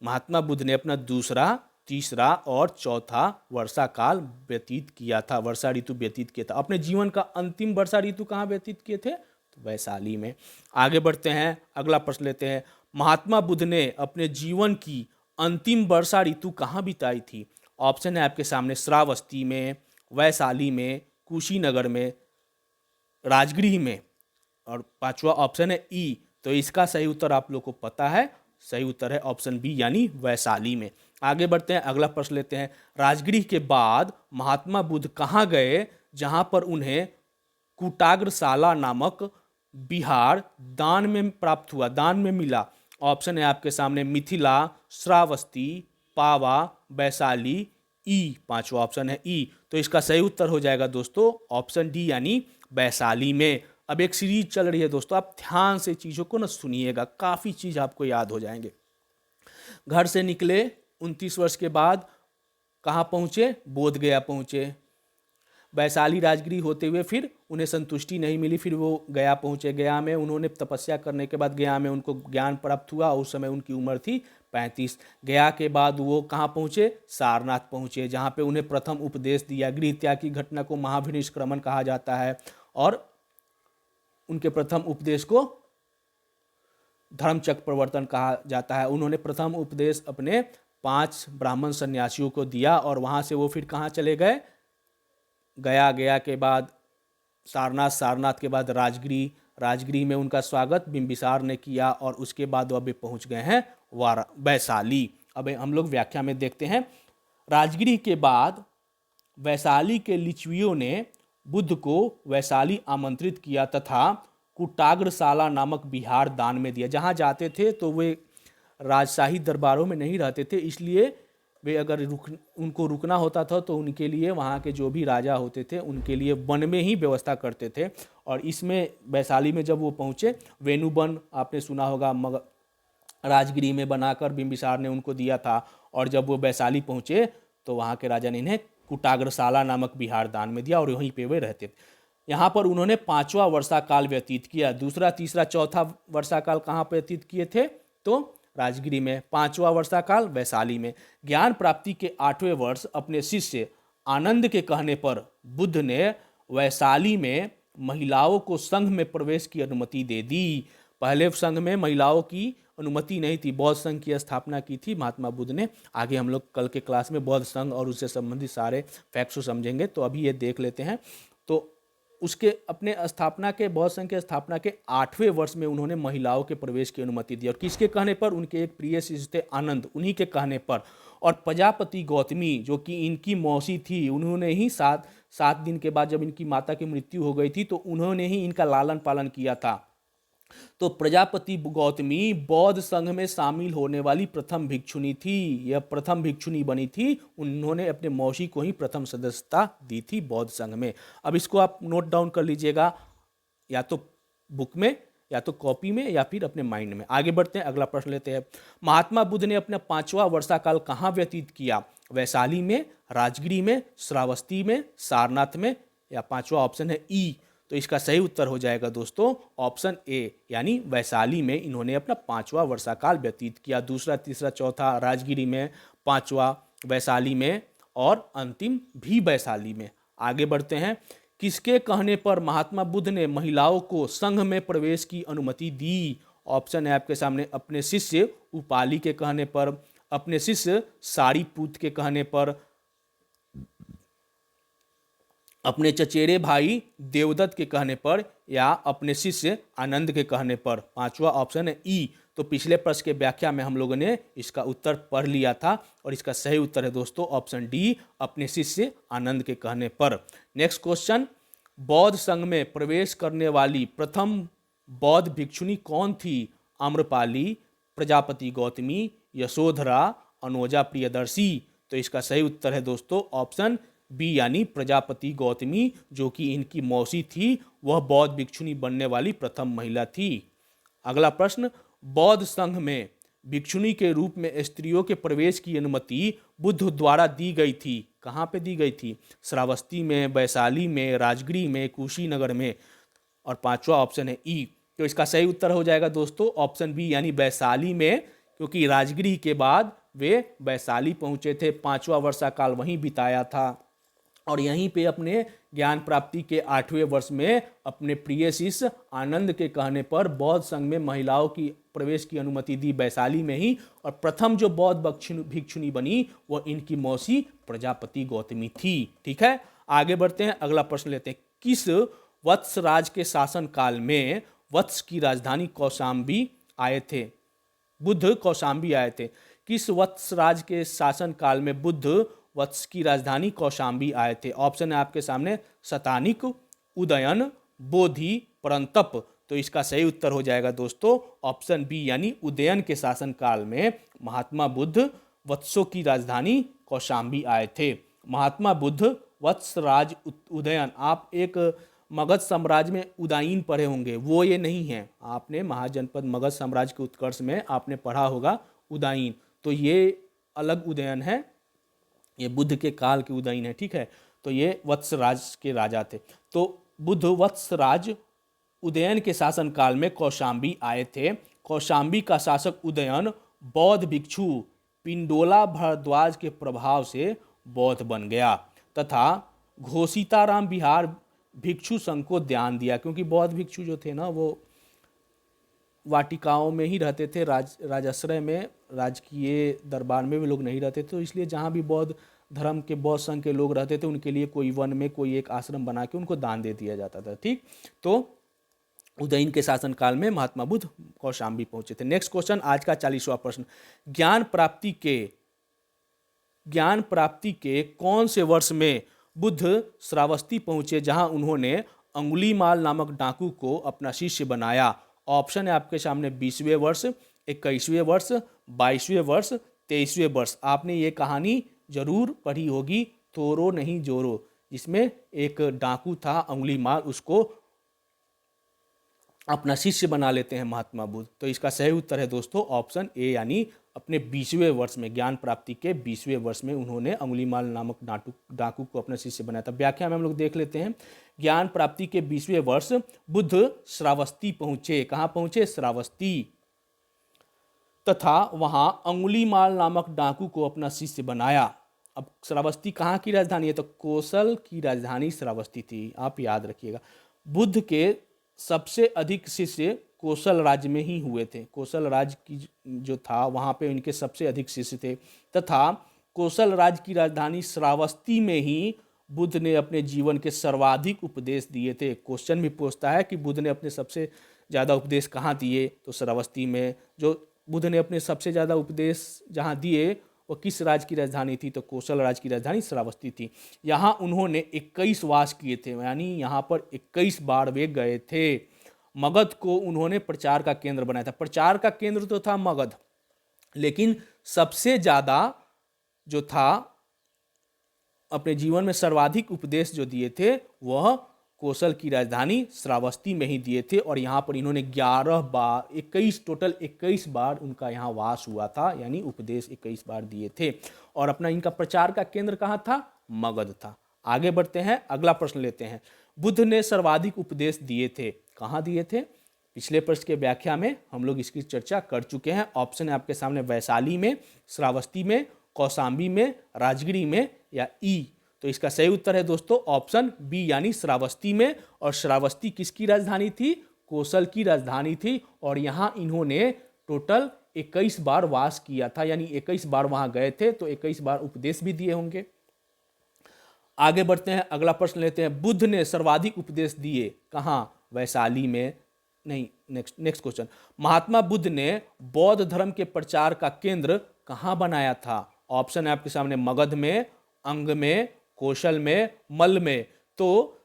महात्मा बुद्ध ने अपना दूसरा, तीसरा और चौथा वर्षा काल व्यतीत किया था, वर्षा ऋतु व्यतीत किया था। अपने जीवन का अंतिम वर्षा ऋतु कहाँ व्यतीत किए थे? तो वैशाली में। आगे बढ़ते हैं, अगला प्रश्न लेते हैं। महात्मा बुद्ध ने अपने जीवन की अंतिम वर्षा ऋतु कहाँ बिताई थी? ऑप्शन है आपके सामने श्रावस्ती में, वैशाली में, कुशीनगर में, राजगृह में, और पांचवा ऑप्शन है ई। तो इसका सही उत्तर आप लोग को पता है, सही उत्तर है ऑप्शन बी यानी वैशाली में। आगे बढ़ते हैं, अगला प्रश्न लेते हैं। राजगृह के बाद महात्मा बुद्ध कहाँ गए जहां पर उन्हें कुटाग्रशाला नामक बिहार दान में प्राप्त हुआ, दान में मिला? ऑप्शन है आपके सामने मिथिला, श्रावस्ती, पावा, वैशाली, ई। पांचवा ऑप्शन है ई। तो इसका सही उत्तर हो जाएगा दोस्तों ऑप्शन डी यानी वैशाली में। अब एक सीरीज चल रही है दोस्तों, आप ध्यान से चीज़ों को ना सुनिएगा, काफ़ी चीज़ आपको याद हो जाएंगे। घर से निकले 29 वर्ष के बाद कहाँ पहुँचे? बोध गया पहुँचे। वैशाली राजगृह होते हुए फिर उन्हें संतुष्टि नहीं मिली, फिर वो गया पहुँचे। गया में उन्होंने तपस्या करने के बाद गया में उनको ज्ञान प्राप्त हुआ। उस समय उनकी उम्र थी 35। गया के बाद वो कहाँ पहुँचे? सारनाथ पहुँचे, जहाँ पे उन्हें प्रथम उपदेश दिया। गृह त्याग की घटना को महाभिनिष्क्रमण कहा जाता है और उनके प्रथम उपदेश को धर्मचक्र प्रवर्तन कहा जाता है। उन्होंने प्रथम उपदेश अपने 5 ब्राह्मण सन्यासियों को दिया और वहाँ से वो फिर कहाँ चले गए? गया, गया के बाद सारनाथ, सारनाथ के बाद राजगृह, राजगृह में उनका स्वागत बिंबिसार ने किया और उसके बाद वो अभी पहुँच गए हैं वैशाली। अब हम लोग व्याख्या में देखते हैं। राजगृह के बाद वैशाली के लिच्छवियों ने बुद्ध को वैशाली आमंत्रित किया तथा कुटाग्रशाला नामक बिहार दान में दिया। जहाँ जाते थे तो वे राजशाही दरबारों में नहीं रहते थे, इसलिए वे अगर उनको रुकना होता था तो उनके लिए वहाँ के जो भी राजा होते थे उनके लिए वन में ही व्यवस्था करते थे। और इसमें वैशाली में जब वो पहुँचे, वेणुवन आपने सुना होगा राजगृह में बनाकर बिंबिसार ने उनको दिया था। और जब वो वैशाली पहुँचे तो वहाँ के राजा ने इन्हें कुटाग्रशाला नामक बिहार दान में दिया और वहीं पे वे रहते थे। यहाँ पर उन्होंने 5वां वर्षा काल व्यतीत किया। दूसरा, तीसरा, चौथा वर्षा काल कहाँ पर व्यतीत किए थे? तो राजगृह में। 5वां वर्षा काल वैशाली में। ज्ञान प्राप्ति के 8वें वर्ष अपने शिष्य आनंद के कहने पर बुद्ध ने वैशाली में महिलाओं को संघ में प्रवेश की अनुमति दे दी। पहले संघ में महिलाओं की अनुमति नहीं थी, बौद्ध संघ की स्थापना की थी महात्मा बुद्ध ने। आगे हम लोग कल के क्लास में बौद्ध संघ और उससे संबंधित सारे फैक्ट्स को समझेंगे, तो अभी ये देख लेते हैं। तो उसके अपने स्थापना के, बौद्ध संघ के स्थापना के 8वें वर्ष में उन्होंने महिलाओं के प्रवेश की अनुमति दी। और किसके कहने पर? उनके एक प्रिय शिष्य थे आनंद, उन्हीं के कहने पर। और प्रजापति गौतमी जो कि इनकी मौसी थी, उन्होंने ही 7 दिन के बाद जब इनकी माता की मृत्यु हो गई थी तो उन्होंने ही इनका लालन पालन किया था। तो प्रजापति गौतमी बौद्ध संघ में शामिल होने वाली प्रथम भिक्षुणी थी। यह प्रथम भिक्षुणी बनी थी, उन्होंने अपने मौसी को ही प्रथम सदस्यता दी थी बौद्ध संघ में। अब इसको आप नोट डाउन कर लीजिएगा, या तो बुक में, या तो कॉपी में, या फिर अपने माइंड में। आगे बढ़ते हैं, अगला प्रश्न लेते हैं। महात्मा बुद्ध ने अपना 5वां वर्षा काल कहाँ व्यतीत किया? वैशाली में, राजगृह में, श्रावस्ती में, सारनाथ में, या पांचवा ऑप्शन है ई। तो इसका सही उत्तर हो जाएगा दोस्तों ऑप्शन ए यानी वैशाली में इन्होंने अपना 5वां वर्षा काल व्यतीत किया। दूसरा, तीसरा, चौथा राजगीर में, 5वां वैशाली में और अंतिम भी वैशाली में। आगे बढ़ते हैं। किसके कहने पर महात्मा बुद्ध ने महिलाओं को संघ में प्रवेश की अनुमति दी? ऑप्शन है आपके सामने अपने शिष्य उपाली के कहने पर, अपने शिष्य सारीपुत के कहने पर, अपने चचेरे भाई देवदत्त के कहने पर या अपने शिष्य आनंद के कहने पर। पांचवा ऑप्शन है ई। तो पिछले प्रश्न के व्याख्या में हम लोगों ने इसका उत्तर पढ़ लिया था और इसका सही उत्तर है दोस्तों ऑप्शन डी, अपने शिष्य आनंद के कहने पर। नेक्स्ट क्वेश्चन, बौद्ध संघ में प्रवेश करने वाली प्रथम बौद्ध भिक्षुणी कौन थी? आम्रपाली, प्रजापति गौतमी, यशोधरा, अनोजा प्रियदर्शी। तो इसका सही उत्तर है दोस्तों ऑप्शन बी यानी प्रजापति गौतमी, जो कि इनकी मौसी थी, वह बौद्ध भिक्षुणी बनने वाली प्रथम महिला थी। अगला प्रश्न, बौद्ध संघ में भिक्षुणी के रूप में स्त्रियों के प्रवेश की अनुमति बुद्ध द्वारा दी गई थी। कहाँ पे दी गई थी? श्रावस्ती में, वैशाली में, राजगिरी में, कुशीनगर में। और पांचवा ऑप्शन है ई। तो इसका सही उत्तर हो जाएगा दोस्तों ऑप्शन बी यानी वैशाली में, क्योंकि राजगिरी के बाद वे वैशाली पहुंचे थे, 5वां वर्षा काल वहीं बिताया था और यहीं पे अपने ज्ञान प्राप्ति के 8वें वर्ष में अपने प्रिय शिष्य आनंद के कहने पर बौद्ध संघ में महिलाओं की प्रवेश की अनुमति दी वैशाली में ही। और प्रथम जो बौद्ध भिक्षुणी बनी वह इनकी मौसी प्रजापति गौतमी थी। ठीक है, आगे बढ़ते हैं, अगला प्रश्न लेते हैं। किस वत्स राज के शासन काल में वत्स की राजधानी कौशाम्बी आए थे? बुद्ध कौशाम्बी आए थे। किस वत्स राज के शासन काल में बुद्ध वत्स की राजधानी कौशाम्बी आए थे? ऑप्शन है आपके सामने शतानिक, उदयन, बोधि, परंतप। तो इसका सही उत्तर हो जाएगा दोस्तों ऑप्शन बी यानी उदयन के शासन काल में महात्मा बुद्ध वत्सों की राजधानी कौशाम्बी आए थे। महात्मा बुद्ध वत्स राज उदयन, आप एक मगध साम्राज्य में उदयन पढ़े होंगे, वो ये नहीं है। आपने महाजनपद मगध साम्राज्य के उत्कर्ष में आपने पढ़ा होगा उदयन, तो ये अलग उदयन है, ये बुद्ध के काल के उदयन है। ठीक है, तो ये वत्स राज के राजा थे। तो बुद्ध वत्स राज उदयन के शासन काल में कौशाम्बी आए थे। कौशाम्बी का शासक उदयन बौद्ध भिक्षु पिंडोला भारद्वाज के प्रभाव से बौद्ध बन गया तथा घोषिताराम विहार भिक्षु संघ को ध्यान दिया, क्योंकि बौद्ध भिक्षु जो थे ना वो वाटिकाओं में ही रहते थे, राजाश्रय में, राजकीय दरबार में भी लोग नहीं रहते थे। तो इसलिए जहाँ भी बौद्ध धर्म के बौद्ध संघ के लोग रहते थे उनके लिए कोई वन में कोई एक आश्रम बना के उनको दान दे दिया जाता था। ठीक, तो उदयन के शासन काल में महात्मा बुद्ध कौशाम्बी पहुंचे थे। नेक्स्ट क्वेश्चन, आज का 40वां प्रश्न, ज्ञान प्राप्ति के कौन से वर्ष में बुद्ध श्रावस्ती पहुंचे जहां उन्होंने अंगुलीमाल नामक डाकू को अपना शिष्य बनाया? ऑप्शन है आपके सामने 20वें वर्ष, 21वें वर्ष, 22वें वर्ष, 23वें वर्ष। आपने ये कहानी जरूर पढ़ी होगी, थोरो नहीं जोरो, जिसमें एक डाकू था अंगुलीमाल, उसको अपना शिष्य बना लेते हैं महात्मा बुद्ध। तो इसका सही उत्तर है दोस्तों ऑप्शन ए यानी अपने 20वें वर्ष में, ज्ञान प्राप्ति के 20वें वर्ष में उन्होंने अंगुलीमाल नामक डाकू को अपना शिष्य बनाया था। व्याख्या में हम लोग देख लेते हैं। ज्ञान प्राप्ति के 20वें वर्ष बुद्ध श्रावस्ती पहुंचे। कहाँ पहुंचे? श्रावस्ती, तथा वहां अंगुलीमाल नामक डाकू को अपना शिष्य बनाया। अब श्रावस्ती कहाँ की राजधानी है? तो कौशल की राजधानी श्रावस्ती थी, आप याद रखिएगा। बुद्ध के सबसे अधिक शिष्य कौशल राज्य में ही हुए थे। कौशल राज्य की जो था वहाँ पे इनके सबसे अधिक शिष्य थे, तथा कौशल राज्य की राजधानी श्रावस्ती में ही बुद्ध ने अपने जीवन के सर्वाधिक उपदेश दिए थे। क्वेश्चन भी पूछता है कि बुद्ध ने अपने सबसे ज़्यादा उपदेश कहाँ दिए, तो श्रावस्ती में। जो बुद्ध ने अपने सबसे ज़्यादा उपदेश जहाँ दिए वो किस राज्य की राजधानी थी? तो कौशल राज्य की राजधानी श्रावस्ती थी। यहाँ उन्होंने 21 वास किए थे, यानी यहाँ पर 21 बार वे गए थे। मगध को उन्होंने प्रचार का केंद्र बनाया था। प्रचार का केंद्र तो था मगध, लेकिन सबसे ज़्यादा जो था अपने जीवन में सर्वाधिक उपदेश जो दिए थे वह कौशल की राजधानी श्रावस्ती में ही दिए थे। और यहाँ पर इन्होंने 11 बार 21 बार उनका यहाँ वास हुआ था, यानी उपदेश 21 बार दिए थे। और अपना इनका प्रचार का केंद्र कहाँ था? मगध था। आगे बढ़ते हैं, अगला प्रश्न लेते हैं। बुद्ध ने सर्वाधिक उपदेश दिए थे, कहाँ दिए थे? पिछले प्रश्न के व्याख्या में हम लोग इसकी चर्चा कर चुके हैं। ऑप्शन है आपके सामने वैशाली में, श्रावस्ती में, कौशाम्बी में, राजगिरी में या ई। तो इसका सही उत्तर है दोस्तों ऑप्शन बी यानी श्रावस्ती में। और श्रावस्ती किसकी राजधानी थी? कौशल की राजधानी थी। और यहाँ इन्होंने टोटल 21 बार वास किया था, यानी 21 बार वहाँ गए थे, तो 21 बार उपदेश भी दिए होंगे। आगे बढ़ते हैं, अगला प्रश्न लेते हैं। बुद्ध ने सर्वाधिक उपदेश दिए कहाँ? वैशाली में नहीं। नेक्स्ट क्वेश्चन, महात्मा बुद्ध ने बौद्ध धर्म के प्रचार का केंद्र कहाँ बनाया था? ऑप्शन है आपके सामने, मगध में, अंग में, कौशल में, मल्ल में। तो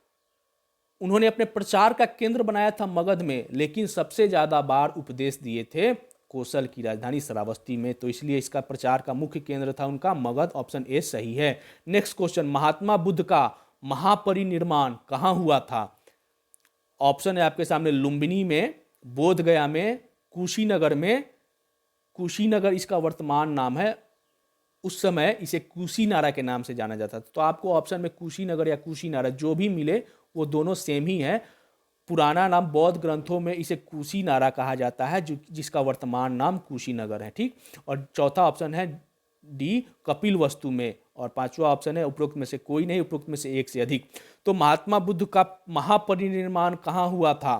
उन्होंने अपने प्रचार का केंद्र बनाया था मगध में, लेकिन सबसे ज्यादा बार उपदेश दिए थे कौशल की राजधानी श्रावस्ती में। तो इसलिए इसका प्रचार का मुख्य केंद्र था उनका मगध। ऑप्शन ए सही है। नेक्स्ट क्वेश्चन, महात्मा बुद्ध का महापरिनिर्वाण कहाँ हुआ था? ऑप्शन है आपके सामने, लुम्बिनी में, बोधगया में, कुशीनगर में। कुशीनगर इसका वर्तमान नाम है, उस समय इसे कुशीनारा के नाम से जाना जाता था। तो आपको ऑप्शन में कुशीनगर या कुशीनारा जो भी मिले वो दोनों सेम ही है। पुराना नाम बौद्ध ग्रंथों में इसे कुशीनारा कहा जाता है, जो जिसका वर्तमान नाम कुशीनगर है। ठीक। और चौथा ऑप्शन है डी, कपिल वस्तु में। और पांचवा ऑप्शन है उपरोक्त में से कोई नहीं, उपरोक्त में से एक से अधिक। तो महात्मा बुद्ध का महापरिनिर्वाण कहाँ हुआ था?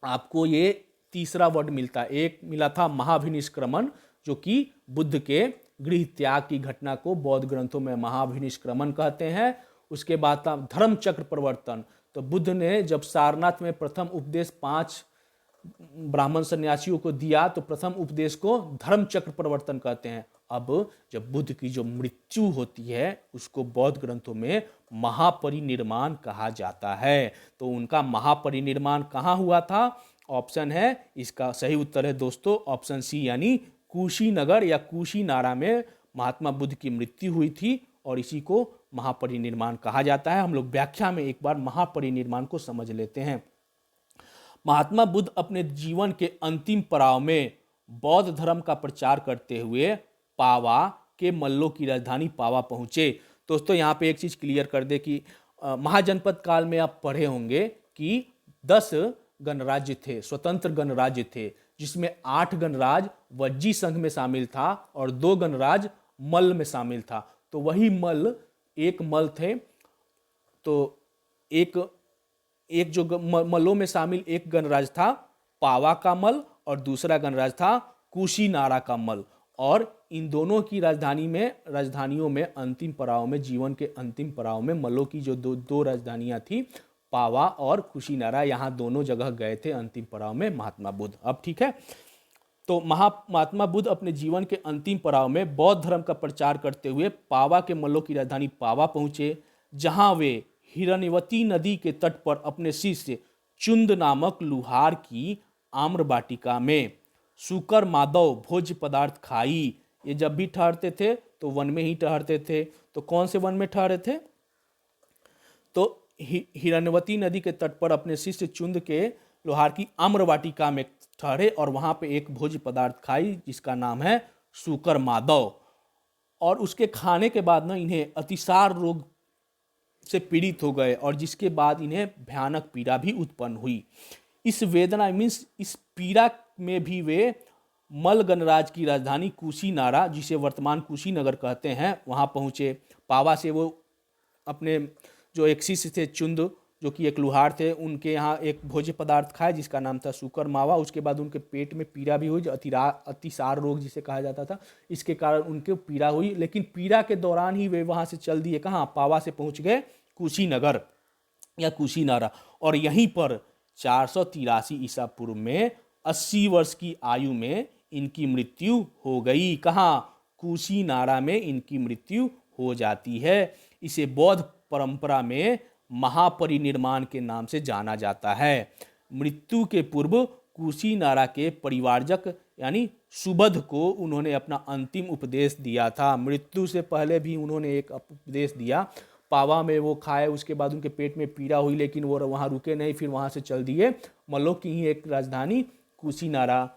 आपको ये तीसरा वर्ड मिलता है। एक मिला था महाभिनिष्क्रमण, जो कि बुद्ध के गृह त्याग की घटना को बौद्ध ग्रंथों में महाभिनिष्क्रमण कहते हैं। उसके बाद था धर्म चक्र परिवर्तन। तो बुद्ध ने जब सारनाथ में प्रथम उपदेश 5 ब्राह्मण सन्यासियों को दिया, तो प्रथम उपदेश को धर्म चक्र परिवर्तन कहते हैं। अब जब बुद्ध की जो मृत्यु होती है उसको बौद्ध ग्रंथों में महापरिनिर्वाण कहा जाता है। तो उनका महापरिनिर्वाण कहाँ हुआ था? ऑप्शन है, इसका सही उत्तर है दोस्तों ऑप्शन सी, यानी कुशीनगर या कुशीनारा में महात्मा बुद्ध की मृत्यु हुई थी और इसी को महापरिनिर्वाण कहा जाता है। हम लोग व्याख्या में एक बार महापरिनिर्वाण को समझ लेते हैं। महात्मा बुद्ध अपने जीवन के अंतिम पड़ाव में बौद्ध धर्म का प्रचार करते हुए पावा के मल्लों की राजधानी पावा पहुंचे। दोस्तों यहाँ पे एक चीज क्लियर कर दे कि महाजनपद काल में आप पढ़े होंगे कि 10 गणराज्य थे, स्वतंत्र गणराज्य थे, जिसमें 8 गणराज वज्जी संघ में शामिल था और 2 गणराज मल्ल में शामिल था। तो वही मल्ल, एक मल्ल थे, तो एक जो मल्लों में शामिल एक गणराज था पावा का मल्ल और दूसरा गणराज था कुशीनारा का मल्ल। और इन दोनों की राजधानियों में अंतिम पड़ाव में, जीवन के अंतिम पड़ाव में मल्लों की जो दो राजधानियां थी, पावा और कुशीनारा, यहाँ दोनों जगह गए थे अंतिम पड़ाव में महात्मा बुद्ध। अब ठीक है, तो महात्मा बुद्ध अपने जीवन के अंतिम पड़ाव में बौद्ध धर्म का प्रचार करते हुए पावा के मल्लों की राजधानी पावा पहुंचे, जहां वे हिरण्यवती नदी के तट पर अपने शिष्य चुंद नामक लुहार की आम्र वाटिका में सुकर माधव भोज्य पदार्थ खाई। ये जब भी ठहरते थे तो वन में ही ठहरते थे। तो कौन से वन में ठहरे थे? तो हिरण्यवती नदी के तट पर अपने शिष्य चुंद के लोहार की आम्र वाटिका में ठहरे और वहां पे एक भोज्य पदार्थ खाई जिसका नाम है सुकर माधव। और उसके खाने के बाद ना इन्हें अतिसार रोग से पीड़ित हो गए और जिसके बाद इन्हें भयानक पीड़ा भी उत्पन्न हुई। इस वेदना मीन्स इस पीड़ा में भी वे मल्ल गणराज की राजधानी कुशीनारा, जिसे वर्तमान कुशीनगर कहते हैं, वहां पहुंचे। पावा से वो अपने जो एक शिष्य थे चुंद, जो कि एक लुहार थे, उनके यहाँ एक भोज्य पदार्थ खाए जिसका नाम था सुकर मावा। उसके बाद उनके पेट में पीड़ा भी हुई, जो अतिसार रोग जिसे कहा जाता था, इसके कारण उनके पीड़ा हुई। लेकिन पीड़ा के दौरान ही वे वहां से चल दिए, कहाँ? पावा से पहुंच गए कुशीनगर या कुशीनारा। और यहीं पर 483 ईसा पूर्व में 80 वर्ष की आयु में इनकी मृत्यु हो गई। कहाँ? कुशीनारा में इनकी मृत्यु हो जाती है। इसे बौद्ध परंपरा में महापरिनिर्वाण के नाम से जाना जाता है। मृत्यु के पूर्व कुशीनारा के परिवारजक यानी सुबध को उन्होंने अपना अंतिम उपदेश दिया था। मृत्यु से पहले भी उन्होंने एक उपदेश दिया। पावा में वो खाए, उसके बाद उनके पेट में पीड़ा हुई, लेकिन वो वहाँ रुके नहीं, फिर वहाँ से चल दिए मल्लों की ही एक राजधानी कुशीनारा,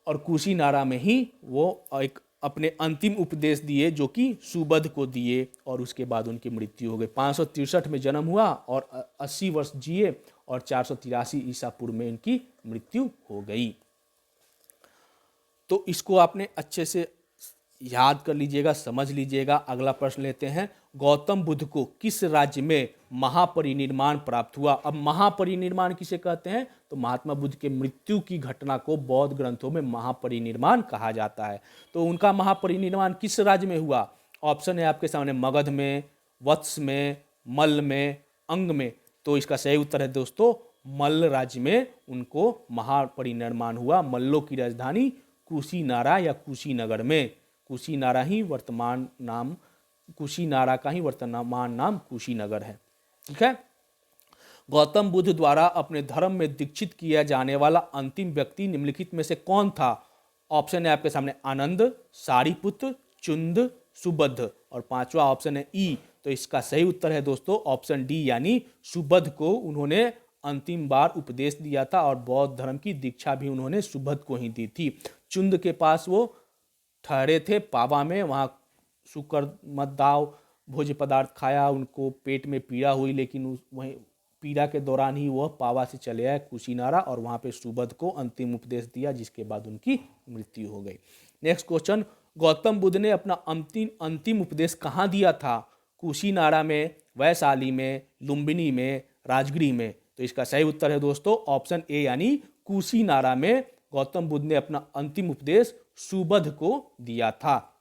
और कुशीनारा में ही वो एक अपने अंतिम उपदेश दिए जो कि सुबध को दिए और उसके बाद उनकी मृत्यु हो गई। 563 में जन्म हुआ और 80 वर्ष जिए और 483 ईसा पूर्व में इनकी मृत्यु हो गई। तो इसको आपने अच्छे से याद कर लीजिएगा, समझ लीजिएगा। अगला प्रश्न लेते हैं, गौतम बुद्ध को किस राज्य में महापरिनिर्वाण प्राप्त हुआ? अब महापरिनिर्वाण किसे कहते हैं? तो महात्मा बुद्ध के मृत्यु की घटना को बौद्ध ग्रंथों में महापरिनिर्वाण कहा जाता है। तो उनका महापरिनिर्वाण किस राज्य में हुआ? ऑप्शन है आपके सामने, मगध में, वत्स में, मल्ल में, अंग में। तो इसका सही उत्तर है दोस्तों मल्ल राज्य में उनको महापरिनिर्वाण हुआ। मल्लों की राजधानी कुशीनारा या कुशीनगर में। कुशीनारा ही वर्तमान नाम, कुशीनारा का ही वर्तमान नाम कुशीनगर है। ठीक है। गौतम बुद्ध द्वारा अपने धर्म में दीक्षित किया जाने वाला अंतिम व्यक्ति निम्नलिखित में से कौन था? ऑप्शन है आपके सामने आनंद, सारिपुत्र, चुंद, सुबद्ध और पांचवा ऑप्शन है ई। तो इसका सही उत्तर है दोस्तों ऑप्शन डी यानी सुबद्ध को उन्होंने अंतिम बार उपदेश दिया था और बौद्ध धर्म की दीक्षा भी उन्होंने सुबद्ध को ही दी थी। चुंद के पास वो ठहरे थे पावा में, वहाँ शुक्र मद्दाव भोज्य पदार्थ खाया, उनको पेट में पीड़ा हुई, लेकिन वहीं पीड़ा के दौरान ही वह पावा से चले आए कुशीनारा और वहाँ पे सुबद्ध को अंतिम उपदेश दिया, जिसके बाद उनकी मृत्यु हो गई। नेक्स्ट क्वेश्चन, गौतम बुद्ध ने अपना अंतिम उपदेश कहाँ दिया था? कुशीनारा में, वैशाली में, लुम्बिनी में, राजगृह में। तो इसका सही उत्तर है दोस्तों ऑप्शन ए यानी कुशीनारा में गौतम बुद्ध ने अपना अंतिम उपदेश सुबद्ध को दिया था।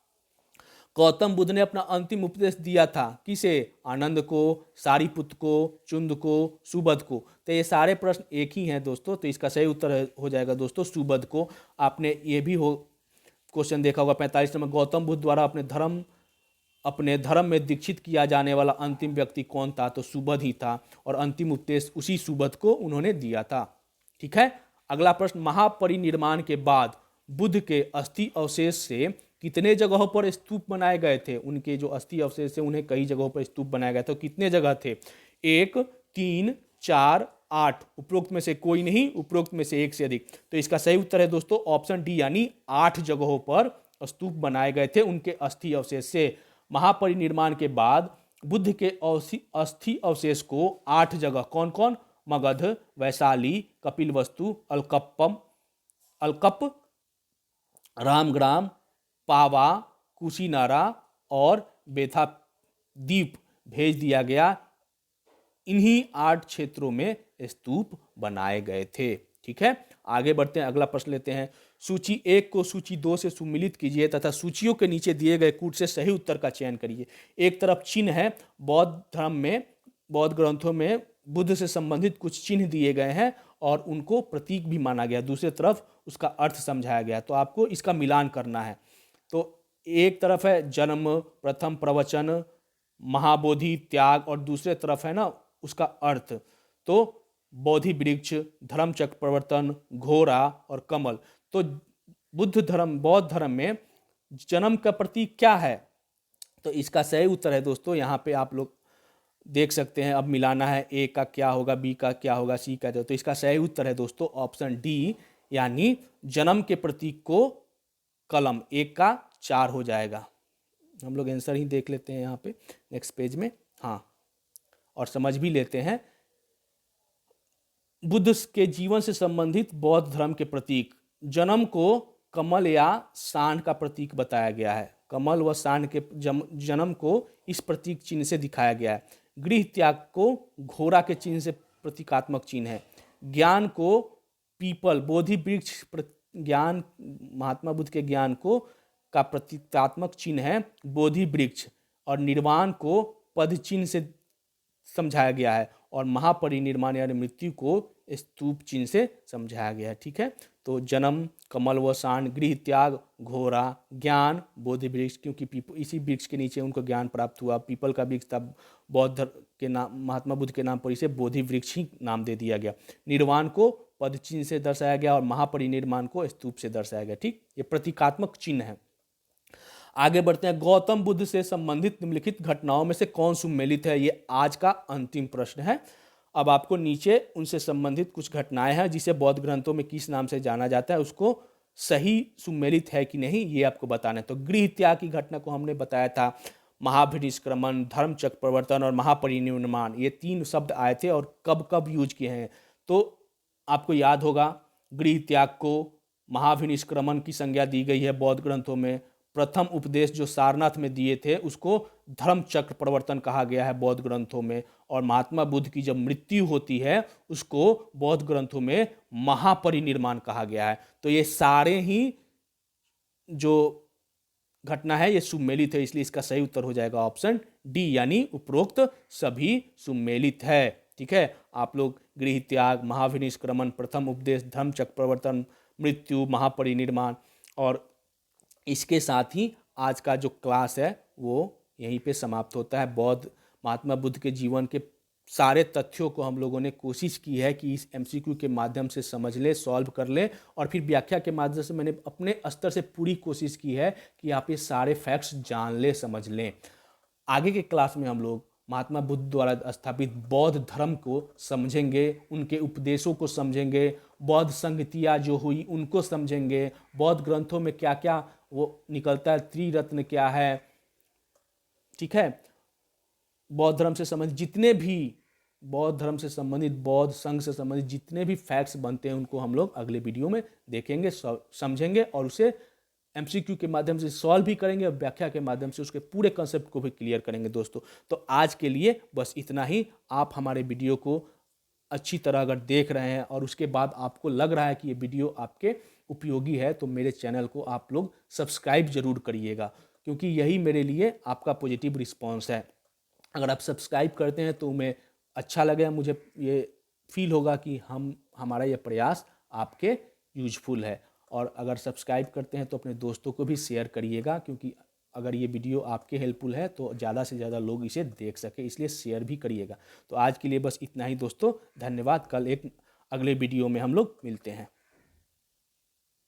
गौतम बुद्ध ने अपना अंतिम उपदेश दिया था किसे? आनंद को, सारिपुत्र को, चुंद को, सुबद्ध को। तो ये सारे प्रश्न एक ही हैं दोस्तों, तो इसका सही उत्तर हो जाएगा दोस्तों सुबद्ध को। आपने ये भी क्वेश्चन देखा होगा 45 नंबर, गौतम बुद्ध द्वारा अपने धर्म में दीक्षित किया जाने वाला अंतिम व्यक्ति कौन था? तो सुबद्ध ही था और अंतिम उपदेश उसी सुबद्ध को उन्होंने दिया था। ठीक है। अगला प्रश्न, महापरिनिर्वाण के बाद बुद्ध के अस्थि अवशेष से कितने जगहों पर स्तूप बनाए गए थे? उनके जो अस्थि अवशेष है उन्हें कई जगहों पर स्तूप बनाए गए थे। तो कितने जगह थे? 1, 3, 4, 8। उपरोक्त में से कोई नहीं, उपरोक्त में से एक से अधिक। तो इसका सही उत्तर है दोस्तों ऑप्शन डी यानी 8 जगहों पर स्तूप बनाए गए थे उनके अस्थि अवशेष से। महापरिनिर्वाण के बाद बुद्ध के अस्थि अवशेष को 8 जगह, कौन कौन? मगध, वैशाली, कपिलवस्तु, अलकप, रामग्राम, पावा, कुशीनारा और बेथा द्वीप भेज दिया गया। इन्हीं 8 क्षेत्रों में स्तूप बनाए गए थे। ठीक है। आगे बढ़ते हैं, अगला प्रश्न लेते हैं। सूची 1 को सूची 2 से सुमिलित कीजिए तथा सूचियों के नीचे दिए गए कूट से सही उत्तर का चयन करिए। एक तरफ चिन्ह है, बौद्ध धर्म में, बौद्ध ग्रंथों में बुद्ध से संबंधित कुछ चिन्ह दिए गए हैं और उनको प्रतीक भी माना गया। दूसरी तरफ उसका अर्थ समझाया गया। तो आपको इसका मिलान करना है। तो एक तरफ है जन्म, प्रथम प्रवचन, महाबोधि, त्याग, और दूसरे तरफ है ना उसका अर्थ। तो बोधि वृक्ष, धर्मचक्र प्रवर्तन, घोड़ा और कमल। तो बौद्ध धर्म में जन्म का प्रतीक क्या है? तो इसका सही उत्तर है दोस्तों, यहाँ पे आप लोग देख सकते हैं। अब मिलाना है, ए का क्या होगा, बी का क्या होगा, सी का। तो इसका सही उत्तर है दोस्तों ऑप्शन डी यानी जन्म के प्रतीक को कलम। 1 का 4 हो जाएगा। हम लोग आंसर ही देख लेते हैं यहाँ पे नेक्स्ट पेज में। हाँ, और समझ भी लेते हैं। बुद्ध के जीवन से संबंधित बौद्ध धर्म के प्रतीक, जन्म को कमल या सांड का प्रतीक बताया गया है। कमल व सांड के जन्म को इस प्रतीक चिन्ह से दिखाया गया है। गृह त्याग को घोड़ा के चिन्ह से प्रतीकात्मक चिन्ह है। ज्ञान को पीपल, बोधि वृक्ष, ज्ञान, महात्मा बुद्ध के ज्ञान को का प्रतीकात्मक चिन्ह है बोधि वृक्ष। और निर्वाण को पद चिन्ह से समझाया गया है और महापरिनिर्वाण यानी मृत्यु को स्तूप चिन्ह से समझाया गया है। ठीक है। तो जन्म, कमल व सांड, गृह त्याग, घोड़ा, ज्ञान, बोधि वृक्ष, क्योंकि इसी वृक्ष के नीचे उनको ज्ञान प्राप्त हुआ। पीपल का वृक्ष था, बौद्ध के नाम, महात्मा बुद्ध के नाम पर इसे बोधि वृक्ष ही नाम दे दिया गया। निर्वाण को पद चिन्ह से दर्शाया गया और महापरिनिर्वाण को स्तूप से दर्शाया गया। ठीक, ये प्रतीकात्मक चिन्ह है। आगे बढ़ते हैं। गौतम बुद्ध से संबंधित निम्नलिखित घटनाओं में से कौन सुमेलित है? ये आज का अंतिम प्रश्न है। अब आपको नीचे उनसे संबंधित कुछ घटनाएं हैं जिसे बौद्ध ग्रंथों में किस नाम से जाना जाता है, उसको सही सुमेलित है कि नहीं ये आपको बताना है। तो गृह त्याग की घटना को हमने बताया था, महाभिनिष्क्रमण, धर्मचक्र प्रवर्तन और महापरिनिर्वाण, ये 3 शब्द आए थे और कब कब यूज किए हैं। तो आपको याद होगा, गृह त्याग को महाभिनिष्क्रमण की संज्ञा दी गई है बौद्ध ग्रंथों में। प्रथम उपदेश जो सारनाथ में दिए थे उसको धर्मचक्र प्रवर्तन कहा गया है बौद्ध ग्रंथों में। और महात्मा बुद्ध की जब मृत्यु होती है उसको बौद्ध ग्रंथों में महापरिनिर्वाण कहा गया है। तो ये सारे ही जो घटना है ये सुमेलित है, इसलिए इसका सही उत्तर हो जाएगा ऑप्शन डी यानी उपरोक्त सभी सुमेलित है। ठीक है, आप लोग गृह त्याग, महाविनिष्क्रमण, प्रथम उपदेश, धर्म चक्र प्रवर्तन, मृत्यु, महापरिनिर्वाण, और इसके साथ ही आज का जो क्लास है वो यहीं पे समाप्त होता है। महात्मा बुद्ध के जीवन के सारे तथ्यों को हम लोगों ने कोशिश की है कि इस एमसीक्यू के माध्यम से समझ ले, सॉल्व कर ले, और फिर व्याख्या के माध्यम से मैंने अपने स्तर से पूरी कोशिश की है कि आप ये सारे फैक्ट्स जान ले, समझ लें। आगे के क्लास में हम लोग महात्मा बुद्ध द्वारा स्थापित बौद्ध धर्म को समझेंगे, उनके उपदेशों को समझेंगे, बौद्ध संगतियाँ जो हुई उनको समझेंगे, बौद्ध ग्रंथों में क्या क्या वो निकलता है, त्रिरत्न क्या है। ठीक है, बौद्ध धर्म से संबंधित जितने भी बौद्ध धर्म से संबंधित, बौद्ध संघ से संबंधित जितने भी फैक्ट्स बनते हैं उनको हम लोग अगले वीडियो में देखेंगे, समझेंगे, और उसे एमसीक्यू के माध्यम से सॉल्व भी करेंगे और व्याख्या के माध्यम से उसके पूरे कंसेप्ट को भी क्लियर करेंगे दोस्तों। तो आज के लिए बस इतना ही। आप हमारे वीडियो को अच्छी तरह अगर देख रहे हैं और उसके बाद आपको लग रहा है कि ये वीडियो आपके उपयोगी है, तो मेरे चैनल को आप लोग सब्सक्राइब जरूर करिएगा, क्योंकि यही मेरे लिए आपका पॉजिटिव रिस्पॉन्स है। अगर आप सब्सक्राइब करते हैं तो मैं अच्छा लगेगा, मुझे ये फील होगा कि हमारा ये प्रयास आपके यूजफुल है। और अगर सब्सक्राइब करते हैं तो अपने दोस्तों को भी शेयर करिएगा, क्योंकि अगर ये वीडियो आपके हेल्पफुल है तो ज़्यादा से ज़्यादा लोग इसे देख सके, इसलिए शेयर भी करिएगा। तो आज के लिए बस इतना ही दोस्तों, धन्यवाद। कल एक अगले वीडियो में हम लोग मिलते हैं।